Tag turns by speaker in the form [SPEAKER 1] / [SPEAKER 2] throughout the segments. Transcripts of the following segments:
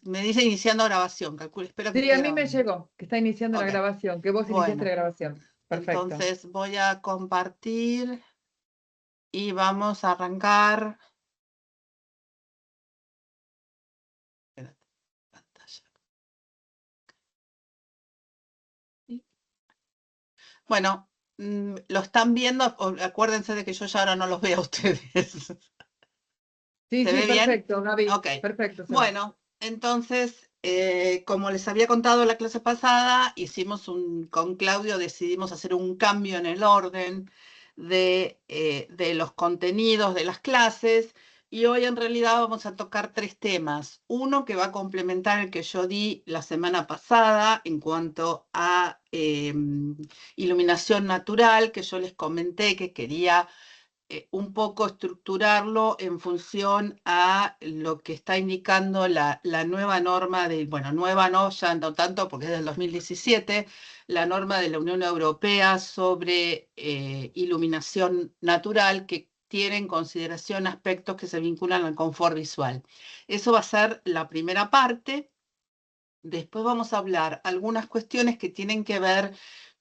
[SPEAKER 1] me dice iniciando grabación, calculo, espero que
[SPEAKER 2] Sí,
[SPEAKER 1] esté
[SPEAKER 2] a mí me
[SPEAKER 1] grabando.
[SPEAKER 2] llegó, que está iniciando la
[SPEAKER 1] Ok,
[SPEAKER 2] grabación, que vos iniciaste la
[SPEAKER 1] bueno,
[SPEAKER 2] grabación. Perfecto.
[SPEAKER 1] entonces voy a compartir y vamos a arrancar. Espérate, pantalla. Bueno, lo están viendo, acuérdense de que yo ya ahora no los veo a ustedes.
[SPEAKER 2] Sí,
[SPEAKER 1] ¿Se
[SPEAKER 2] sí,
[SPEAKER 1] ve bien?
[SPEAKER 2] perfecto, Gaby.
[SPEAKER 1] Ok.
[SPEAKER 2] Perfecto, se ve.
[SPEAKER 1] Bueno, entonces, como les había contado la clase pasada, con Claudio decidimos hacer un cambio en el orden de los contenidos de las clases y hoy en realidad vamos a tocar 3 temas. Uno que va a complementar el que yo di la semana pasada en cuanto a iluminación natural, que yo les comenté que quería un poco estructurarlo en función a lo que está indicando la nueva norma bueno, nueva no, ya no tanto porque es del 2017, la norma de la Unión Europea sobre iluminación natural que tiene en consideración aspectos que se vinculan al confort visual. Eso va a ser la primera parte. Después vamos a hablar algunas cuestiones que tienen que ver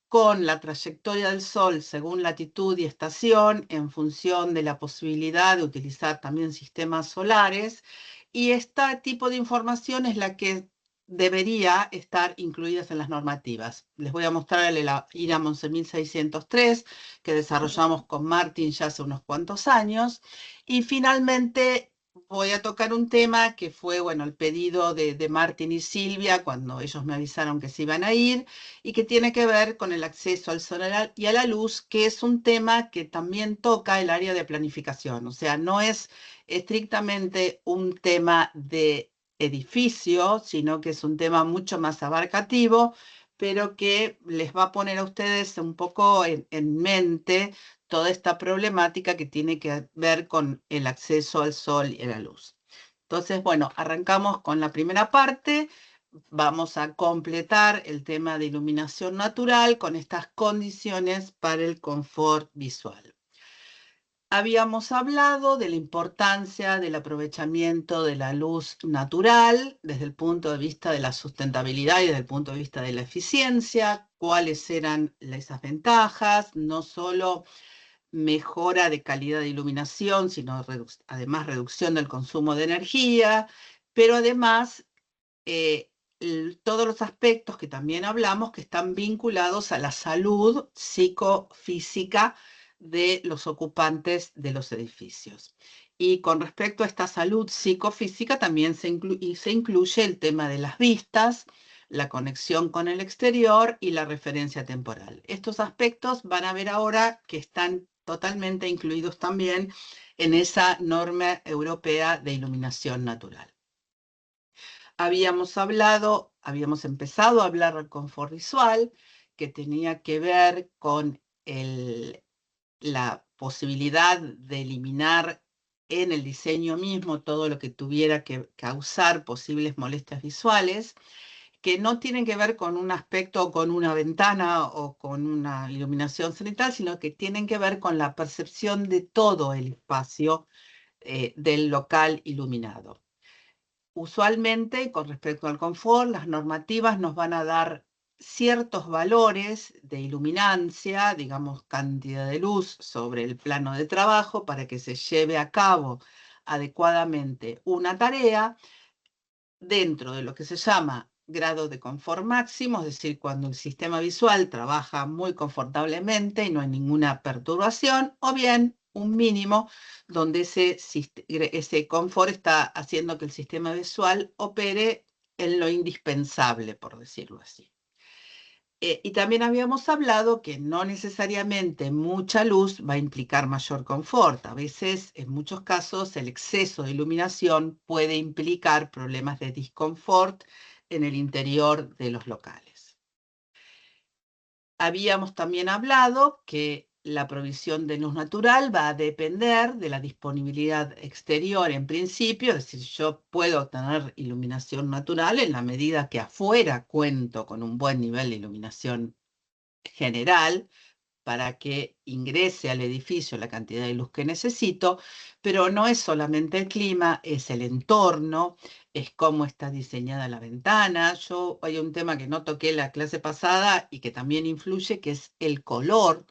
[SPEAKER 1] con la trayectoria del Sol según latitud y estación, en función de la posibilidad de utilizar también sistemas solares. Y este tipo de información es la que debería estar incluidas en las normativas. Les voy a mostrar el IRAM 11603 que desarrollamos con Martín ya hace unos cuantos años. Y finalmente voy a tocar un tema que fue, bueno, el pedido de Martín y Silvia cuando ellos me avisaron que se iban a ir y que tiene que ver con el acceso al sol y a la luz, que es un tema que también toca el área de planificación. O sea, no es estrictamente un tema de edificio, sino que es un tema mucho más abarcativo, pero que les va a poner a ustedes un poco en mente toda esta problemática que tiene que ver con el acceso al sol y a la luz. Entonces, bueno, arrancamos con la primera parte. Vamos a completar el tema de iluminación natural con estas condiciones para el confort visual. Habíamos hablado de la importancia del aprovechamiento de la luz natural desde el punto de vista de la sustentabilidad y desde el punto de vista de la eficiencia, cuáles eran esas ventajas, no solo mejora de calidad de iluminación, sino además reducción del consumo de energía, pero además todos los aspectos que también hablamos que están vinculados a la salud psicofísica de los ocupantes de los edificios. Y con respecto a esta salud psicofísica también se incluye el tema de las vistas, la conexión con el exterior y la referencia temporal. Estos aspectos van a ver ahora que están totalmente incluidos también en esa norma europea de iluminación natural. Habíamos empezado a hablar del confort visual, que tenía que ver con la posibilidad de eliminar en el diseño mismo todo lo que tuviera que causar posibles molestias visuales, que no tienen que ver con un aspecto, con una ventana o con una iluminación cenital, sino que tienen que ver con la percepción de todo el espacio del local iluminado. Usualmente, con respecto al confort, las normativas nos van a dar ciertos valores de iluminancia, digamos cantidad de luz sobre el plano de trabajo para que se lleve a cabo adecuadamente una tarea dentro de lo que se llama grado de confort máximo, es decir, cuando el sistema visual trabaja muy confortablemente y no hay ninguna perturbación, o bien un mínimo donde ese confort está haciendo que el sistema visual opere en lo indispensable, por decirlo así. Y también habíamos hablado que no necesariamente mucha luz va a implicar mayor confort. A veces, en muchos casos, el exceso de iluminación puede implicar problemas de disconfort en el interior de los locales. Habíamos también hablado que la provisión de luz natural va a depender de la disponibilidad exterior en principio, es decir, yo puedo tener iluminación natural en la medida que afuera cuento con un buen nivel de iluminación general, para que ingrese al edificio la cantidad de luz que necesito, pero no es solamente el clima, es el entorno, es cómo está diseñada la ventana. Hay un tema que no toqué en la clase pasada y que también influye, que es el color.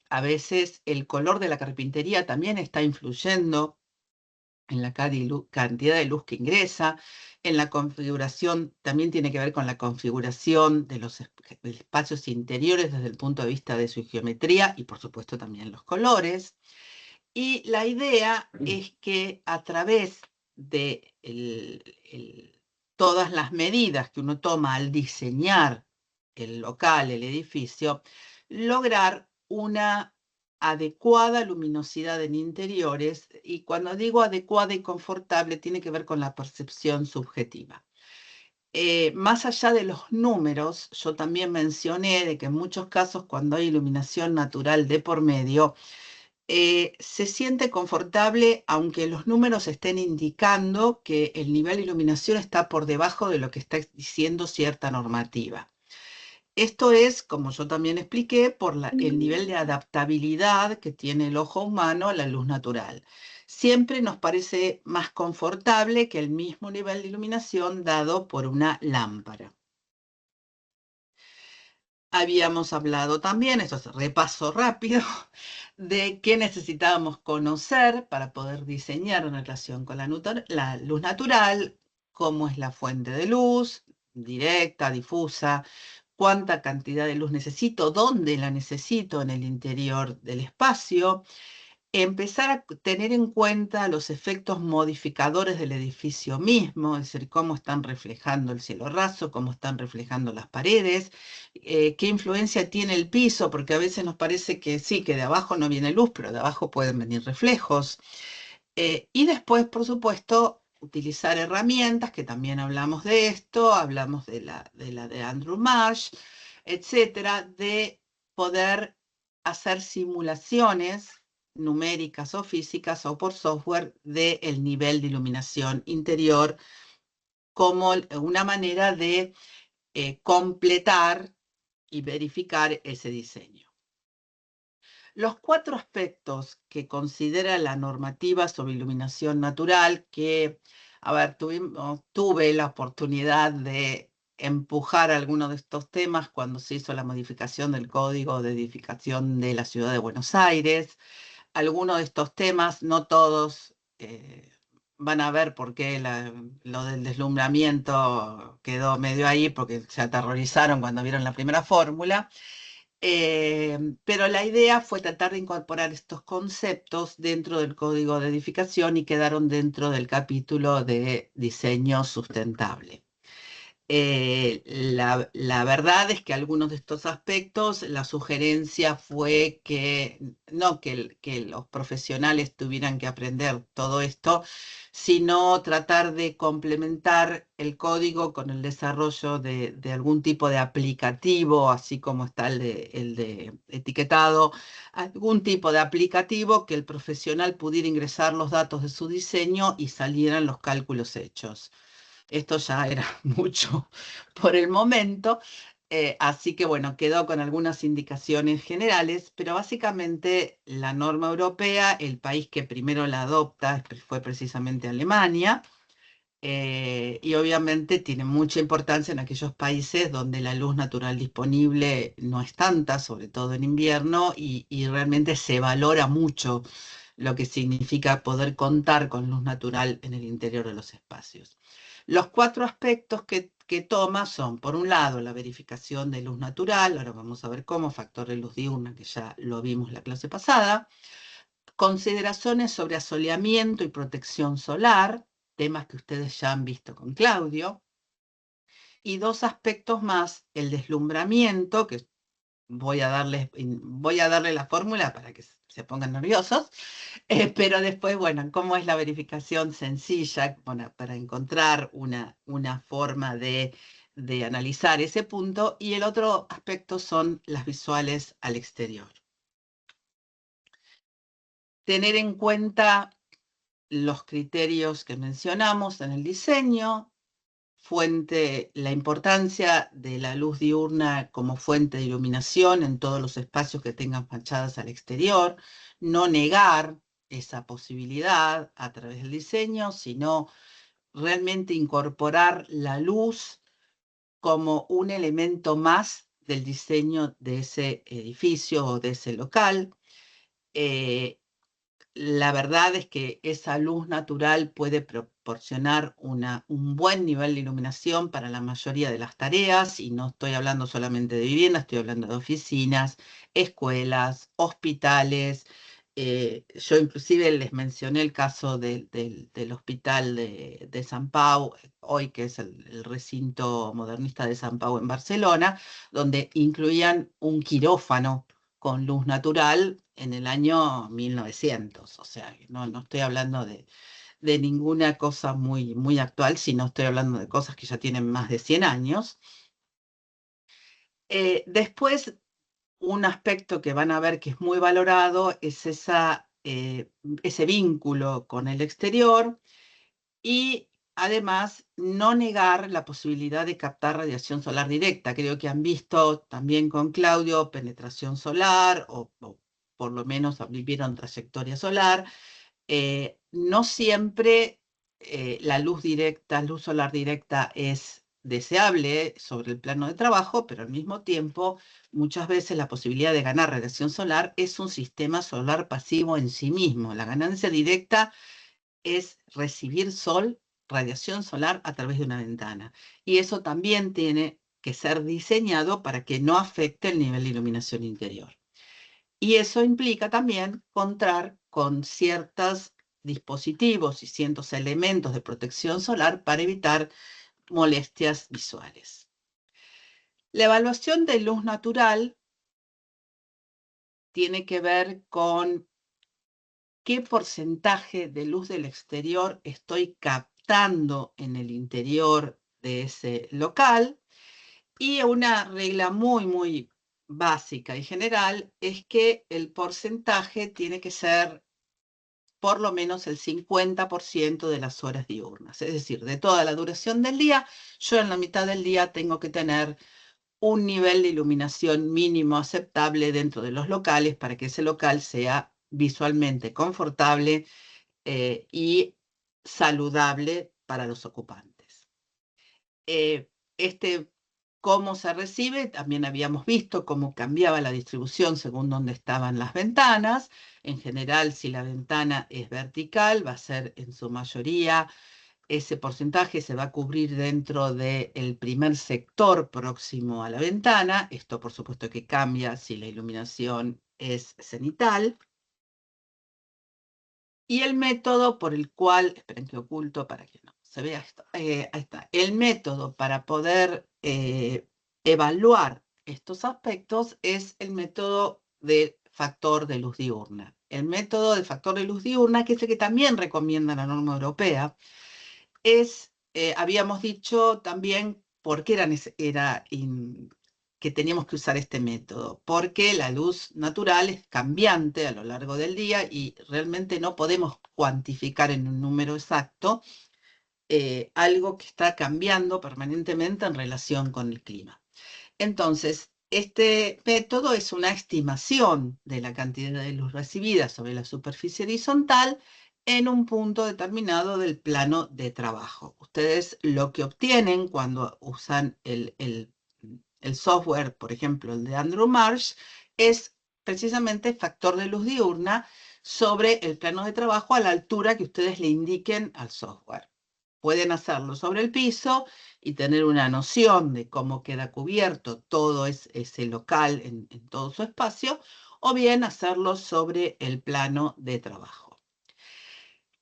[SPEAKER 1] A veces el color de la carpintería también está influyendo en la cantidad de luz que ingresa, en la configuración, también tiene que ver con la configuración de los espacios interiores desde el punto de vista de su geometría y por supuesto también los colores. Y la idea es que a través de todas las medidas que uno toma al diseñar el local, el edificio, lograr una adecuada luminosidad en interiores, y cuando digo adecuada y confortable tiene que ver con la percepción subjetiva. Más allá de los números, yo también mencioné de que en muchos casos cuando hay iluminación natural de por medio, se siente confortable aunque los números estén indicando que el nivel de iluminación está por debajo de lo que está diciendo cierta normativa. Esto es, como yo también expliqué, por el nivel de adaptabilidad que tiene el ojo humano a la luz natural. Siempre nos parece más confortable que el mismo nivel de iluminación dado por una lámpara. Habíamos hablado también, esto es repaso rápido, de qué necesitábamos conocer para poder diseñar una relación con la luz natural, cómo es la fuente de luz, directa, difusa, cuánta cantidad de luz necesito, dónde la necesito en el interior del espacio, empezar a tener en cuenta los efectos modificadores del edificio mismo, es decir, cómo están reflejando el cielo raso, cómo están reflejando las paredes, qué influencia tiene el piso, porque a veces nos parece que sí, que de abajo no viene luz, pero de abajo pueden venir reflejos. Y después, por supuesto, utilizar herramientas, que también hablamos de esto, hablamos de Andrew Marsh, etcétera, de poder hacer simulaciones numéricas o físicas o por software del nivel de iluminación interior como una manera de completar y verificar ese diseño. Los 4 aspectos que considera la normativa sobre iluminación natural, que, a ver, tuve la oportunidad de empujar algunos de estos temas cuando se hizo la modificación del Código de Edificación de la Ciudad de Buenos Aires. Algunos de estos temas, no todos, van a ver por qué lo del deslumbramiento quedó medio ahí, porque se aterrorizaron cuando vieron la primera fórmula. Pero la idea fue tratar de incorporar estos conceptos dentro del código de edificación y quedaron dentro del capítulo de diseño sustentable. La verdad es que algunos de estos aspectos, la sugerencia fue que no que los profesionales tuvieran que aprender todo esto, sino tratar de complementar el código con el desarrollo de algún tipo de aplicativo, así como está el de etiquetado, algún tipo de aplicativo que el profesional pudiera ingresar los datos de su diseño y salieran los cálculos hechos. Esto ya era mucho por el momento, así que bueno, quedó con algunas indicaciones generales, pero básicamente la norma europea, el país que primero la adopta fue precisamente Alemania, y obviamente tiene mucha importancia en aquellos países donde la luz natural disponible no es tanta, sobre todo en invierno, y realmente se valora mucho lo que significa poder contar con luz natural en el interior de los espacios. Los 4 aspectos que toma son, por un lado, la verificación de luz natural, ahora vamos a ver cómo, factor de luz diurna, que ya lo vimos la clase pasada, consideraciones sobre asoleamiento y protección solar, temas que ustedes ya han visto con Claudio, y 2 aspectos más, el deslumbramiento, que voy a darle la fórmula para que se pongan nerviosos, pero después, bueno, cómo es la verificación sencilla para encontrar una forma de analizar ese punto, y el otro aspecto son las visuales al exterior. Tener en cuenta los criterios que mencionamos en el diseño, la importancia de la luz diurna como fuente de iluminación en todos los espacios que tengan fachadas al exterior, no negar esa posibilidad a través del diseño, sino realmente incorporar la luz como un elemento más del diseño de ese edificio o de ese local. Eh, la verdad es que esa luz natural puede proporcionar un buen nivel de iluminación para la mayoría de las tareas, y no estoy hablando solamente de vivienda, estoy hablando de oficinas, escuelas, hospitales. Yo inclusive les mencioné el caso del hospital de San Pau, hoy que es el recinto modernista de San Pau en Barcelona, donde incluían un quirófano con luz natural en el año 1900. O sea, no estoy hablando de ninguna cosa muy, muy actual, sino estoy hablando de cosas que ya tienen más de 100 años. Después, un aspecto que van a ver que es muy valorado es ese vínculo con el exterior, y además no negar la posibilidad de captar radiación solar directa. Creo que han visto también con Claudio penetración solar, o por lo menos vivieron trayectoria solar. No siempre la luz directa, luz solar directa es deseable sobre el plano de trabajo, pero al mismo tiempo muchas veces la posibilidad de ganar radiación solar es un sistema solar pasivo en sí mismo. La ganancia directa es recibir sol, radiación solar a través de una ventana. Y eso también tiene que ser diseñado para que no afecte el nivel de iluminación interior. Y eso implica también contar con ciertos dispositivos y ciertos elementos de protección solar para evitar molestias visuales. La evaluación de luz natural tiene que ver con qué porcentaje de luz del exterior estoy captando en el interior de ese local. Y una regla muy, muy básica y general es que el porcentaje tiene que ser por lo menos el 50% de las horas diurnas. Es decir, de toda la duración del día, yo en la mitad del día tengo que tener un nivel de iluminación mínimo aceptable dentro de los locales para que ese local sea visualmente confortable y saludable para los ocupantes. Este cómo se recibe, también habíamos visto cómo cambiaba la distribución según dónde estaban las ventanas. En general, si la ventana es vertical, va a ser en su mayoría ese porcentaje se va a cubrir dentro del primer sector próximo a la ventana. Esto, por supuesto, que cambia si la iluminación es cenital. Y el método por el cual, esperen que oculto para que no se vea esto, ahí está, el método para poder evaluar estos aspectos es el método de factor de luz diurna. El método de factor de luz diurna, que es el que también recomienda la norma europea, habíamos dicho también por qué que teníamos que usar este método, porque la luz natural es cambiante a lo largo del día y realmente no podemos cuantificar en un número exacto algo que está cambiando permanentemente en relación con el clima. Entonces, este método es una estimación de la cantidad de luz recibida sobre la superficie horizontal en un punto determinado del plano de trabajo. Ustedes lo que obtienen cuando usan el software, por ejemplo, el de Andrew Marsh, es precisamente factor de luz diurna sobre el plano de trabajo a la altura que ustedes le indiquen al software. Pueden hacerlo sobre el piso y tener una noción de cómo queda cubierto todo ese local en todo su espacio, o bien hacerlo sobre el plano de trabajo.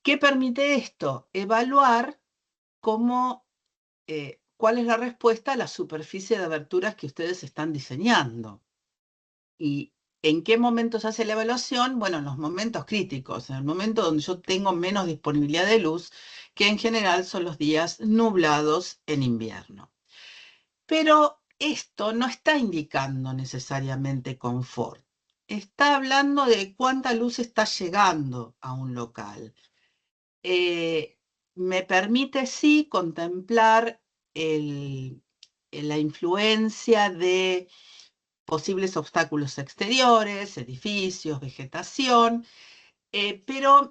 [SPEAKER 1] ¿Qué permite esto? Evaluar cuál es la respuesta a la superficie de aberturas que ustedes están diseñando. ¿Y en qué momentos hace la evaluación? Bueno, en los momentos críticos, en el momento donde yo tengo menos disponibilidad de luz, que en general son los días nublados en invierno. Pero esto no está indicando necesariamente confort. Está hablando de cuánta luz está llegando a un local. Me permite sí contemplar la influencia de posibles obstáculos exteriores, edificios, vegetación, pero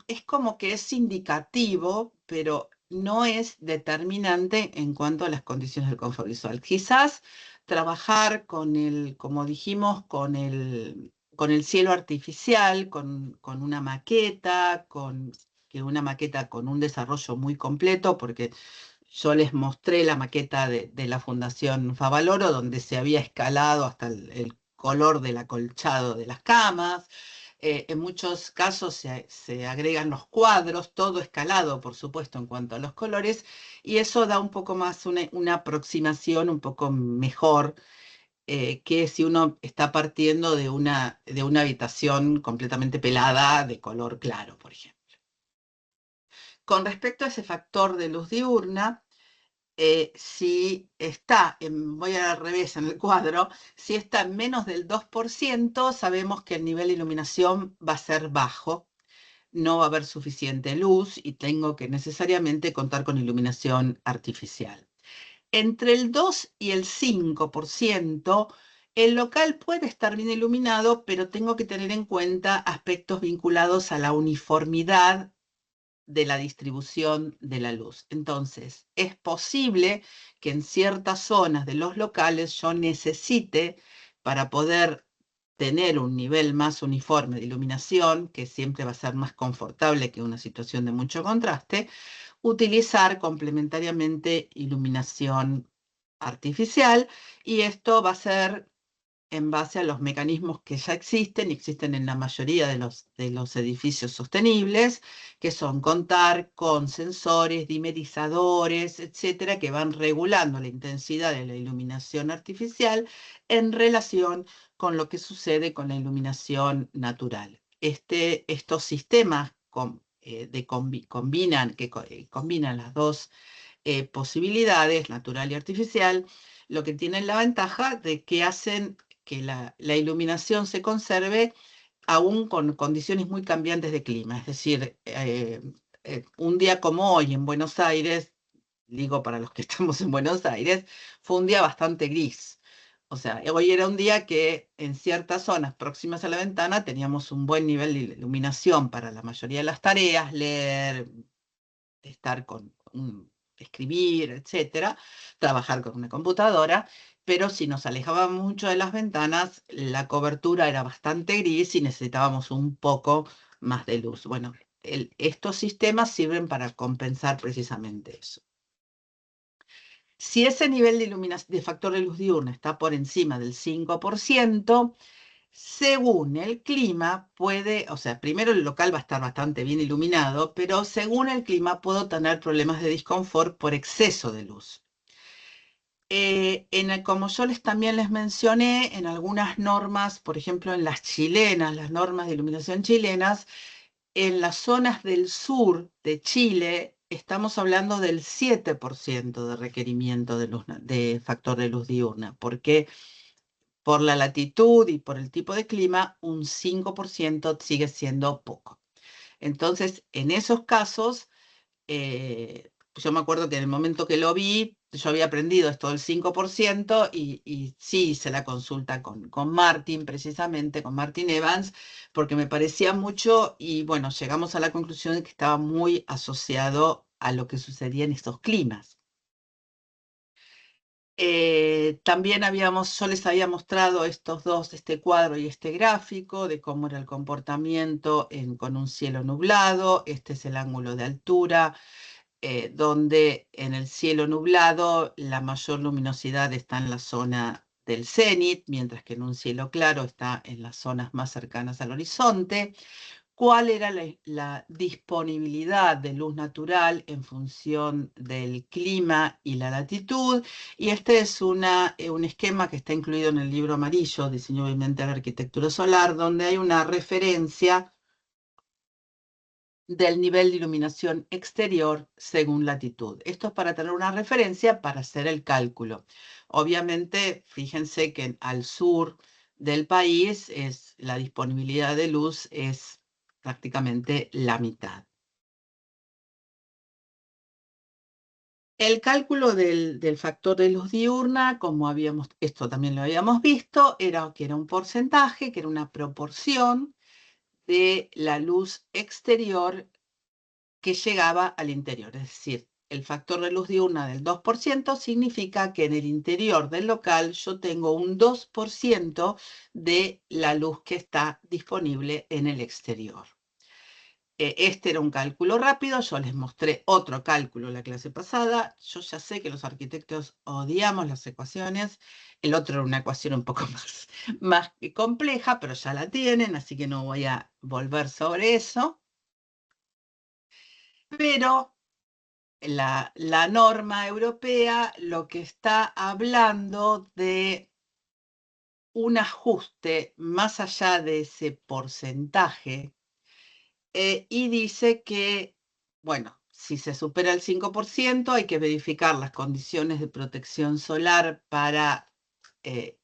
[SPEAKER 1] es como que es indicativo, pero no es determinante en cuanto a las condiciones del confort visual. Quizás trabajar con como dijimos, con el cielo artificial, con una maqueta, que una maqueta con un desarrollo muy completo, porque yo les mostré la maqueta de la Fundación Favaloro, donde se había escalado hasta el color del acolchado de las camas. En muchos casos se agregan los cuadros, todo escalado, por supuesto, en cuanto a los colores, y eso da un poco más una aproximación un poco mejor que si uno está partiendo de una habitación completamente pelada de color claro, por ejemplo. Con respecto a ese factor de luz diurna, si está, voy al revés en el cuadro, si está en menos del 2%, sabemos que el nivel de iluminación va a ser bajo, no va a haber suficiente luz y tengo que necesariamente contar con iluminación artificial. Entre el 2 y el 5%, el local puede estar bien iluminado, pero tengo que tener en cuenta aspectos vinculados a la uniformidad de la distribución de la luz. Entonces, es posible que en ciertas zonas de los locales yo necesite, para poder tener un nivel más uniforme de iluminación, que siempre va a ser más confortable que una situación de mucho contraste, utilizar complementariamente iluminación artificial, y esto va a ser en base a los mecanismos que ya existen y existen en la mayoría de los edificios sostenibles, que son contar con sensores, dimerizadores, etcétera, que van regulando la intensidad de la iluminación artificial en relación con lo que sucede con la iluminación natural. Estos sistemas combinan las dos posibilidades, natural y artificial, lo que tienen la ventaja de que hacen que la iluminación se conserve aún con condiciones muy cambiantes de clima. Es decir, un día como hoy en Buenos Aires, digo para los que estamos en Buenos Aires, fue un día bastante gris. O sea, hoy era un día que en ciertas zonas próximas a la ventana teníamos un buen nivel de iluminación para la mayoría de las tareas, leer, estar escribir, etcétera, trabajar con una computadora, pero si nos alejábamos mucho de las ventanas, la cobertura era bastante gris y necesitábamos un poco más de luz. Bueno, estos sistemas sirven para compensar precisamente eso. Si ese nivel de factor de luz diurna está por encima del 5%, según el clima puede, o sea, primero el local va a estar bastante bien iluminado, pero según el clima puedo tener problemas de disconfort por exceso de luz. Como yo también les mencioné, en algunas normas, por ejemplo en las chilenas, las normas de iluminación chilenas, en las zonas del sur de Chile estamos hablando del 7% de requerimiento de factor de luz diurna, porque por la latitud y por el tipo de clima, un 5% sigue siendo poco. Entonces, en esos casos, yo me acuerdo que en el momento que lo vi, yo había aprendido esto del 5% y sí hice la consulta con Martin, precisamente, con Martin Evans, porque me parecía mucho y bueno, llegamos a la conclusión de que estaba muy asociado a lo que sucedía en estos climas. También yo les había mostrado este cuadro y este gráfico de cómo era el comportamiento con un cielo nublado. Este es el ángulo de altura, donde en el cielo nublado la mayor luminosidad está en la zona del cenit, mientras que en un cielo claro está en las zonas más cercanas al horizonte. Cuál era la disponibilidad de luz natural en función del clima y la latitud. Y este es un esquema que está incluido en el libro amarillo, Diseño Ambiental de Arquitectura Solar, donde hay una referencia del nivel de iluminación exterior según latitud. Esto es para tener una referencia para hacer el cálculo. Obviamente, fíjense que al sur del país la disponibilidad de luz es prácticamente la mitad. El cálculo del factor de luz diurna, como esto también lo habíamos visto, era que era un porcentaje, que era una proporción de la luz exterior que llegaba al interior. Es decir, el factor de luz diurna del 2% significa que en el interior del local yo tengo un 2% de la luz que está disponible en el exterior. Este era un cálculo rápido, yo les mostré otro cálculo la clase pasada. Yo ya sé que los arquitectos odiamos las ecuaciones. El otro era una ecuación un poco más compleja, pero ya la tienen, así que no voy a volver sobre eso. Pero la norma europea lo que está hablando de un ajuste más allá de ese porcentaje y dice que, bueno, si se supera el 5% hay que verificar las condiciones de protección solar para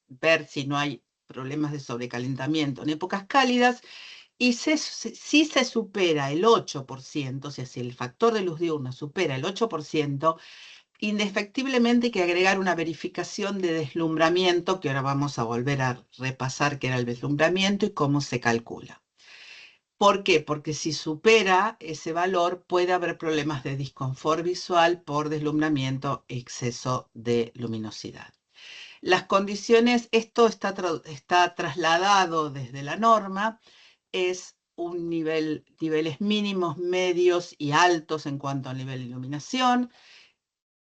[SPEAKER 1] ver si no hay problemas de sobrecalentamiento en épocas cálidas. Y si se supera el 8%, o sea, si el factor de luz diurna supera el 8%, indefectiblemente hay que agregar una verificación de deslumbramiento, que ahora vamos a volver a repasar qué era el deslumbramiento y cómo se calcula. ¿Por qué? Porque si supera ese valor puede haber problemas de disconfort visual por deslumbramiento, exceso de luminosidad. Las condiciones, esto está trasladado desde la norma, es niveles mínimos, medios y altos en cuanto al nivel de iluminación.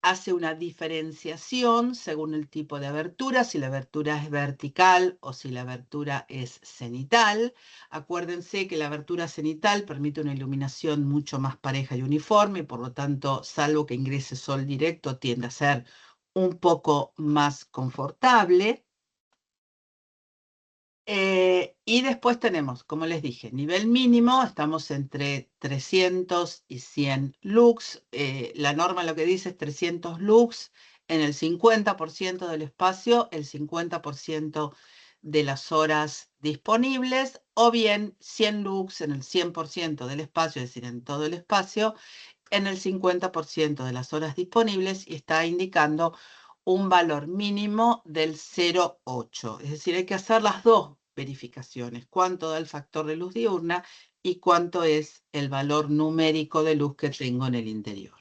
[SPEAKER 1] Hace una diferenciación según el tipo de abertura, si la abertura es vertical o si la abertura es cenital. Acuérdense que la abertura cenital permite una iluminación mucho más pareja y uniforme, y por lo tanto, salvo que ingrese sol directo, tiende a ser un poco más confortable. Y después tenemos, como les dije, nivel mínimo, estamos entre 300 y 100 lux. La norma lo que dice es 300 lux en el 50% del espacio, el 50% de las horas disponibles, o bien 100 lux en el 100% del espacio, es decir, en todo el espacio, en el 50% de las horas disponibles, y está indicando un valor mínimo del 0,8. Es decir, hay que hacer las dos verificaciones, cuánto da el factor de luz diurna y cuánto es el valor numérico de luz que tengo en el interior.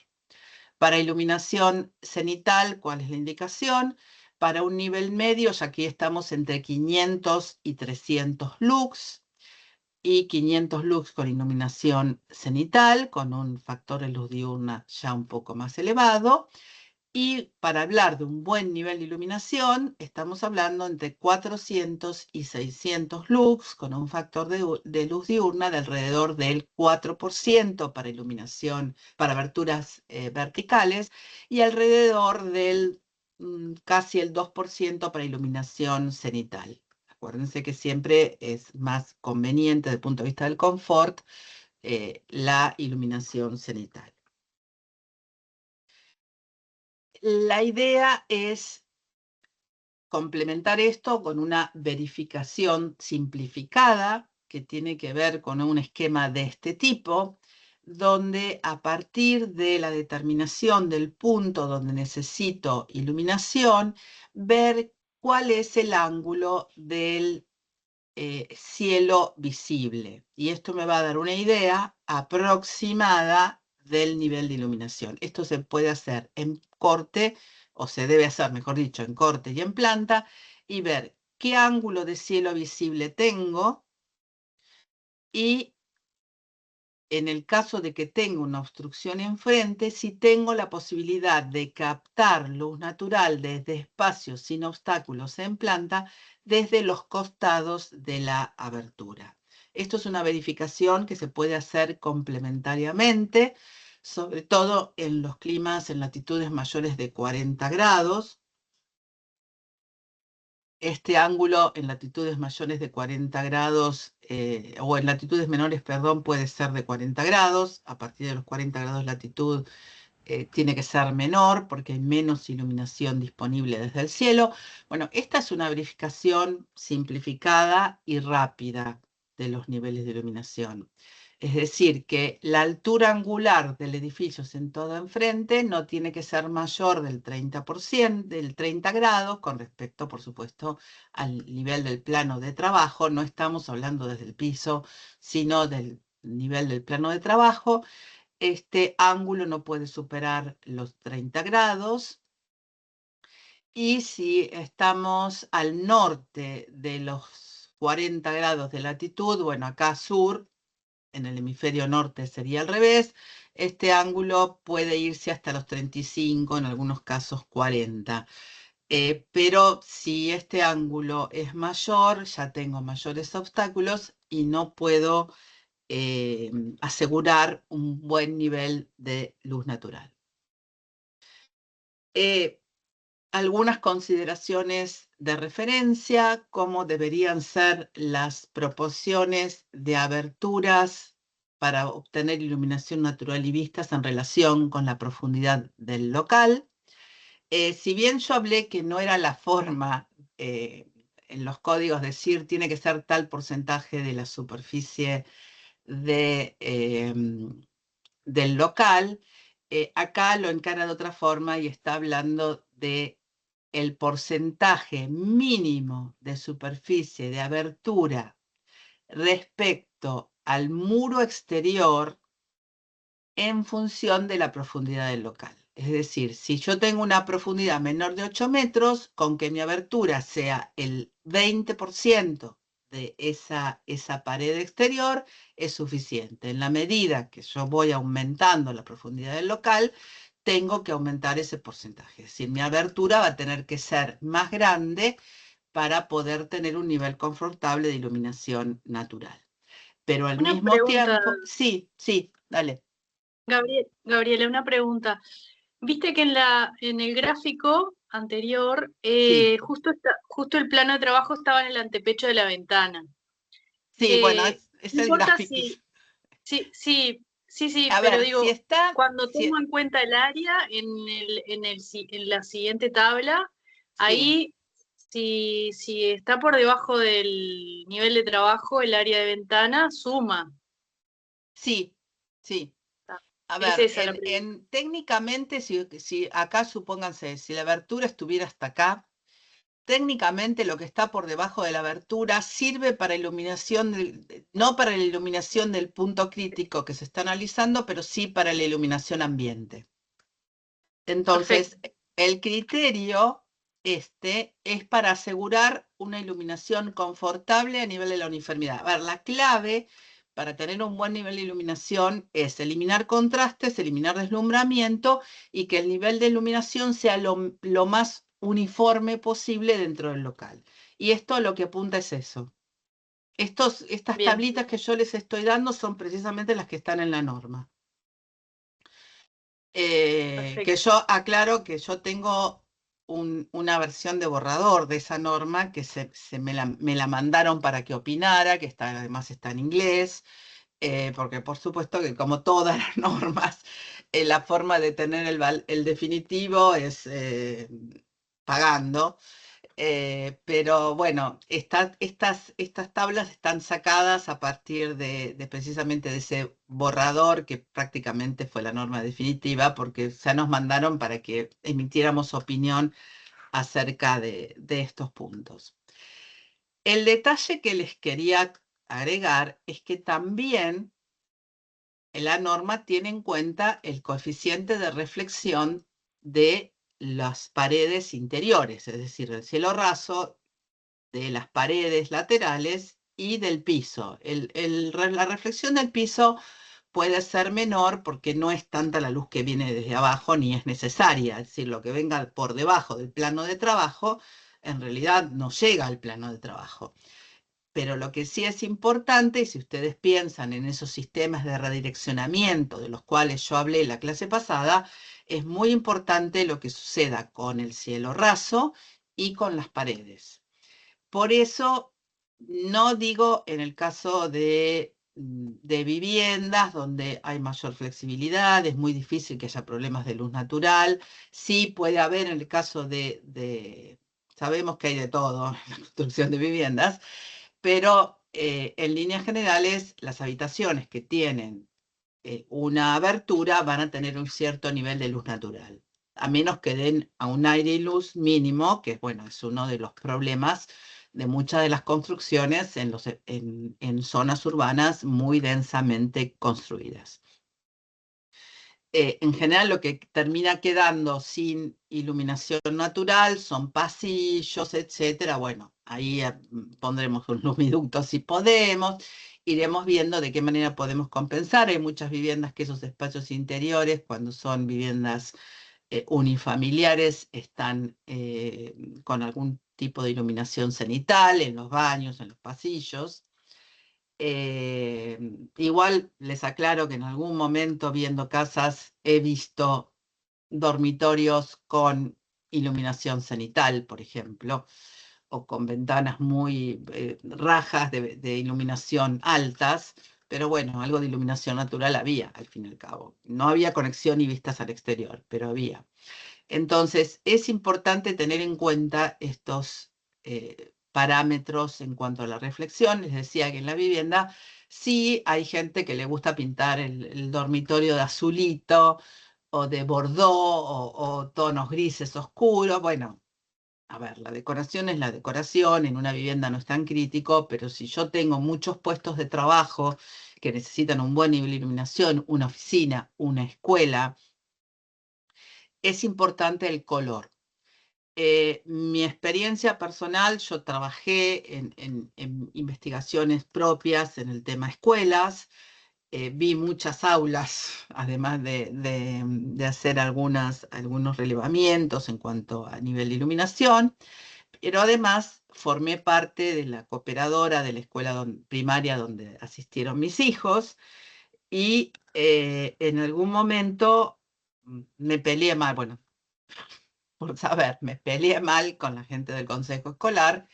[SPEAKER 1] Para iluminación cenital, ¿cuál es la indicación? Para un nivel medio, ya aquí estamos entre 500 y 300 lux, y 500 lux con iluminación cenital, con un factor de luz diurna ya un poco más elevado. Y para hablar de un buen nivel de iluminación, estamos hablando entre 400 y 600 lux, con un factor de luz diurna de alrededor del 4% para iluminación, para aberturas verticales, y alrededor del casi el 2% para iluminación cenital. Acuérdense que siempre es más conveniente desde el punto de vista del confort la iluminación cenital. La idea es complementar esto con una verificación simplificada que tiene que ver con un esquema de este tipo, donde a partir de la determinación del punto donde necesito iluminación, ver cuál es el ángulo del cielo visible. Y esto me va a dar una idea aproximada del nivel de iluminación. Esto se puede hacer en corte, o se debe hacer, mejor dicho, en corte y en planta, y ver qué ángulo de cielo visible tengo, y en el caso de que tenga una obstrucción enfrente, si tengo la posibilidad de captar luz natural desde espacios sin obstáculos en planta, desde los costados de la abertura. Esto es una verificación que se puede hacer complementariamente, sobre todo en los climas en latitudes mayores de 40 grados. Este ángulo en latitudes mayores de 40 grados, o en latitudes menores, perdón, puede ser de 40 grados. A partir de los 40 grados de latitud tiene que ser menor porque hay menos iluminación disponible desde el cielo. Bueno, esta es una verificación simplificada y rápida de los niveles de iluminación. Es decir, que la altura angular del edificio sentado enfrente no tiene que ser mayor del 30%, del 30 grados, con respecto, por supuesto, al nivel del plano de trabajo. No estamos hablando desde el piso, sino del nivel del plano de trabajo. Este ángulo no puede superar los 30 grados. Y si estamos al norte de los 40 grados de latitud, bueno, acá sur, en el hemisferio norte sería al revés, este ángulo puede irse hasta los 35, en algunos casos 40. Pero si este ángulo es mayor, ya tengo mayores obstáculos y no puedo asegurar un buen nivel de luz natural. Algunas consideraciones de referencia, cómo deberían ser las proporciones de aberturas para obtener iluminación natural y vistas en relación con la profundidad del local. Si bien yo hablé que no era la forma en los códigos decir tiene que ser tal porcentaje de la superficie de, del local, acá lo encara de otra forma y está hablando de el porcentaje mínimo de superficie de abertura respecto al muro exterior en función de la profundidad del local. Es decir, si yo tengo una profundidad menor de 8 metros, con que mi abertura sea el 20% de esa pared exterior, es suficiente. En la medida que yo voy aumentando la profundidad del local, tengo que aumentar ese porcentaje. Es decir, mi abertura va a tener que ser más grande para poder tener un nivel confortable de iluminación natural. Pero al
[SPEAKER 3] Una
[SPEAKER 1] mismo
[SPEAKER 3] pregunta,
[SPEAKER 1] tiempo, sí, dale.
[SPEAKER 3] Gabriela, una pregunta. Viste que en el gráfico anterior,
[SPEAKER 1] Sí,
[SPEAKER 3] justo el plano de trabajo estaba en el antepecho de la ventana.
[SPEAKER 1] sí, bueno, es
[SPEAKER 3] No
[SPEAKER 1] el
[SPEAKER 3] importa
[SPEAKER 1] gráfico.
[SPEAKER 3] sí,
[SPEAKER 1] A
[SPEAKER 3] pero
[SPEAKER 1] ver, si
[SPEAKER 3] digo,
[SPEAKER 1] está,
[SPEAKER 3] cuando tomo en cuenta el área en la siguiente tabla,
[SPEAKER 1] sí,
[SPEAKER 3] ahí si está por debajo del nivel de trabajo, el área de ventana suma.
[SPEAKER 1] sí, sí. A
[SPEAKER 3] Es
[SPEAKER 1] ver,
[SPEAKER 3] esa la pregunta.
[SPEAKER 1] técnicamente, si acá supónganse, si la abertura estuviera hasta acá, técnicamente lo que está por debajo de la abertura sirve para iluminación, no para la iluminación del punto crítico que se está analizando, pero sí para la iluminación ambiente.
[SPEAKER 3] Perfecto.
[SPEAKER 1] Entonces, el criterio es para asegurar una iluminación confortable a nivel de la uniformidad. A ver, la clave para tener un buen nivel de iluminación es eliminar contrastes, eliminar deslumbramiento y que el nivel de iluminación sea lo más uniforme posible dentro del local. Y esto lo que apunta es eso. Estas
[SPEAKER 3] Bien,
[SPEAKER 1] tablitas que yo les estoy dando son precisamente las que están en la norma. Que
[SPEAKER 3] perfecto.
[SPEAKER 1] yo aclaro que yo tengo una versión de borrador de esa norma que me la mandaron para que opinara, que además está en inglés, porque por supuesto que como todas las normas, la forma de tener el definitivo es pagando. Pero bueno, estas tablas están sacadas a partir de precisamente de ese borrador que prácticamente fue la norma definitiva, porque ya nos mandaron para que emitiéramos opinión acerca de estos puntos. El detalle que les quería agregar es que también la norma tiene en cuenta el coeficiente de reflexión de las paredes interiores, es decir, el cielo raso, de las paredes laterales y del piso. La reflexión del piso puede ser menor porque no es tanta la luz que viene desde abajo ni es necesaria. Es decir, lo que venga por debajo del plano de trabajo en realidad no llega al plano de trabajo. Pero lo que sí es importante, y si ustedes piensan en esos sistemas de redireccionamiento de los cuales yo hablé la clase pasada, es muy importante lo que suceda con el cielo raso y con las paredes. Por eso no digo en el caso de viviendas donde hay mayor flexibilidad, es muy difícil que haya problemas de luz natural. Sí puede haber en el caso sabemos que hay de todo en la construcción de viviendas, pero en líneas generales, las habitaciones que tienen una abertura van a tener un cierto nivel de luz natural, a menos que den a un aire y luz mínimo, que bueno, es uno de los problemas de muchas de las construcciones en zonas urbanas muy densamente construidas. En general lo que termina quedando sin iluminación natural son pasillos, etcétera. Bueno, ahí pondremos un lumiducto si podemos, iremos viendo de qué manera podemos compensar. Hay muchas viviendas que esos espacios interiores, cuando son viviendas unifamiliares, están con algún tipo de iluminación cenital en los baños, en los pasillos. Igual les aclaro que en algún momento viendo casas he visto dormitorios con iluminación cenital, por ejemplo, o con ventanas muy rajas de iluminación altas, pero bueno, algo de iluminación natural había, al fin y al cabo. No había conexión y vistas al exterior, pero había. Entonces, es importante tener en cuenta estos parámetros en cuanto a la reflexión. Les decía que en la vivienda sí hay gente que le gusta pintar el dormitorio de azulito o de bordó o tonos grises oscuros. Bueno, a ver, la decoración es la decoración, en una vivienda no es tan crítico, pero si yo tengo muchos puestos de trabajo que necesitan un buen nivel de iluminación, una oficina, una escuela, es importante el color. Mi experiencia personal, yo trabajé en investigaciones propias en el tema escuelas, vi muchas aulas, además de hacer algunos relevamientos en cuanto a nivel de iluminación, pero además formé parte de la cooperadora de la escuela primaria donde asistieron mis hijos y en algún momento me peleé mal, bueno, por saber, me peleé mal con la gente del consejo escolar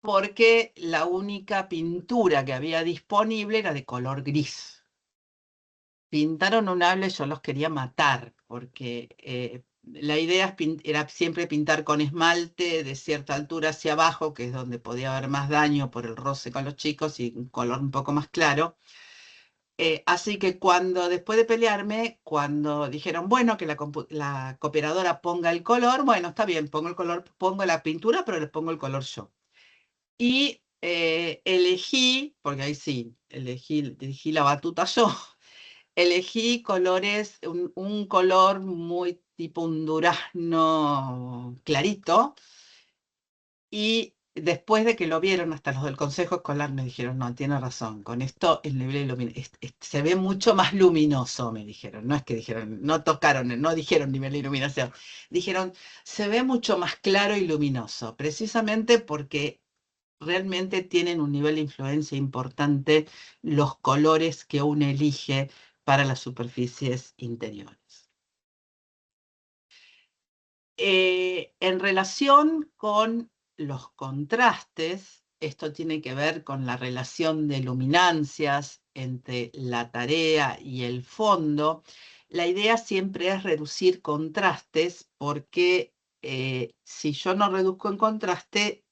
[SPEAKER 1] porque la única pintura que había disponible era de color gris. Pintaron un hable, yo los quería matar, porque la idea era siempre pintar con esmalte de cierta altura hacia abajo, que es donde podía haber más daño por el roce con los chicos, y un color un poco más claro. Así que después de pelearme, cuando dijeron, bueno, que la cooperadora ponga el color, bueno, está bien, pongo el color, pongo la pintura, pero le pongo el color yo. Y elegí, porque ahí sí, elegí la batuta yo, elegí colores, un color muy tipo un durazno clarito, y después de que lo vieron, hasta los del consejo escolar me dijeron, no, tiene razón, con esto el nivel se ve mucho más luminoso, me dijeron. No es que dijeron, no tocaron, no dijeron nivel de iluminación, dijeron, se ve mucho más claro y luminoso, precisamente porque realmente tienen un nivel de influencia importante los colores que uno elige para las superficies interiores. En relación con los contrastes, esto tiene que ver con la relación de luminancias entre la tarea y el fondo. La idea siempre es reducir contrastes porque si yo no reduzco en contraste,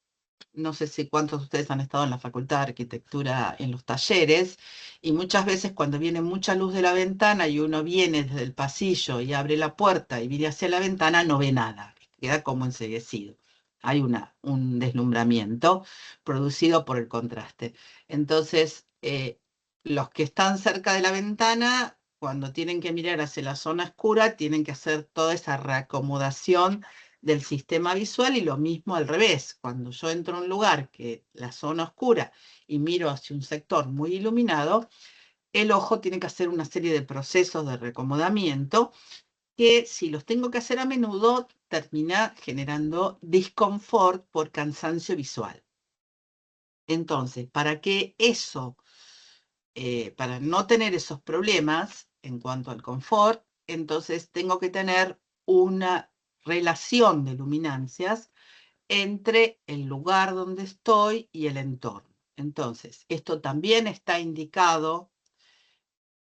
[SPEAKER 1] no sé si cuántos de ustedes han estado en la Facultad de Arquitectura en los talleres, y muchas veces cuando viene mucha luz de la ventana y uno viene desde el pasillo y abre la puerta y viene hacia la ventana, no ve nada, queda como enceguecido. Hay un deslumbramiento producido por el contraste. Entonces, los que están cerca de la ventana, cuando tienen que mirar hacia la zona oscura, tienen que hacer toda esa reacomodación del sistema visual, y lo mismo al revés. Cuando yo entro a un lugar que la zona oscura y miro hacia un sector muy iluminado, el ojo tiene que hacer una serie de procesos de reacomodamiento que, si los tengo que hacer a menudo, termina generando disconfort por cansancio visual. Entonces, para no tener esos problemas en cuanto al confort, entonces tengo que tener una relación de luminancias entre el lugar donde estoy y el entorno. Entonces, esto también está indicado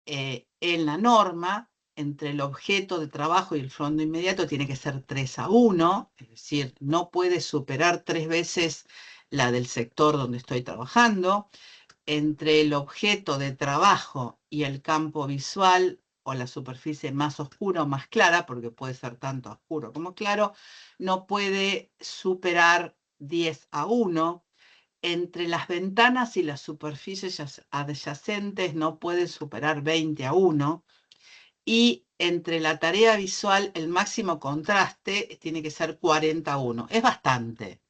[SPEAKER 1] en la norma. Entre el objeto de trabajo y el fondo inmediato tiene que ser 3:1, es decir, no puede superar 3 veces la del sector donde estoy trabajando. entre el objeto de trabajo y el campo visual, o la superficie más oscura o más clara, porque puede ser tanto oscuro como claro, no puede superar 10:1. Entre las ventanas y las superficies adyacentes no puede superar 20:1. Y entre la tarea visual, el máximo contraste tiene que ser 40:1. Es bastante,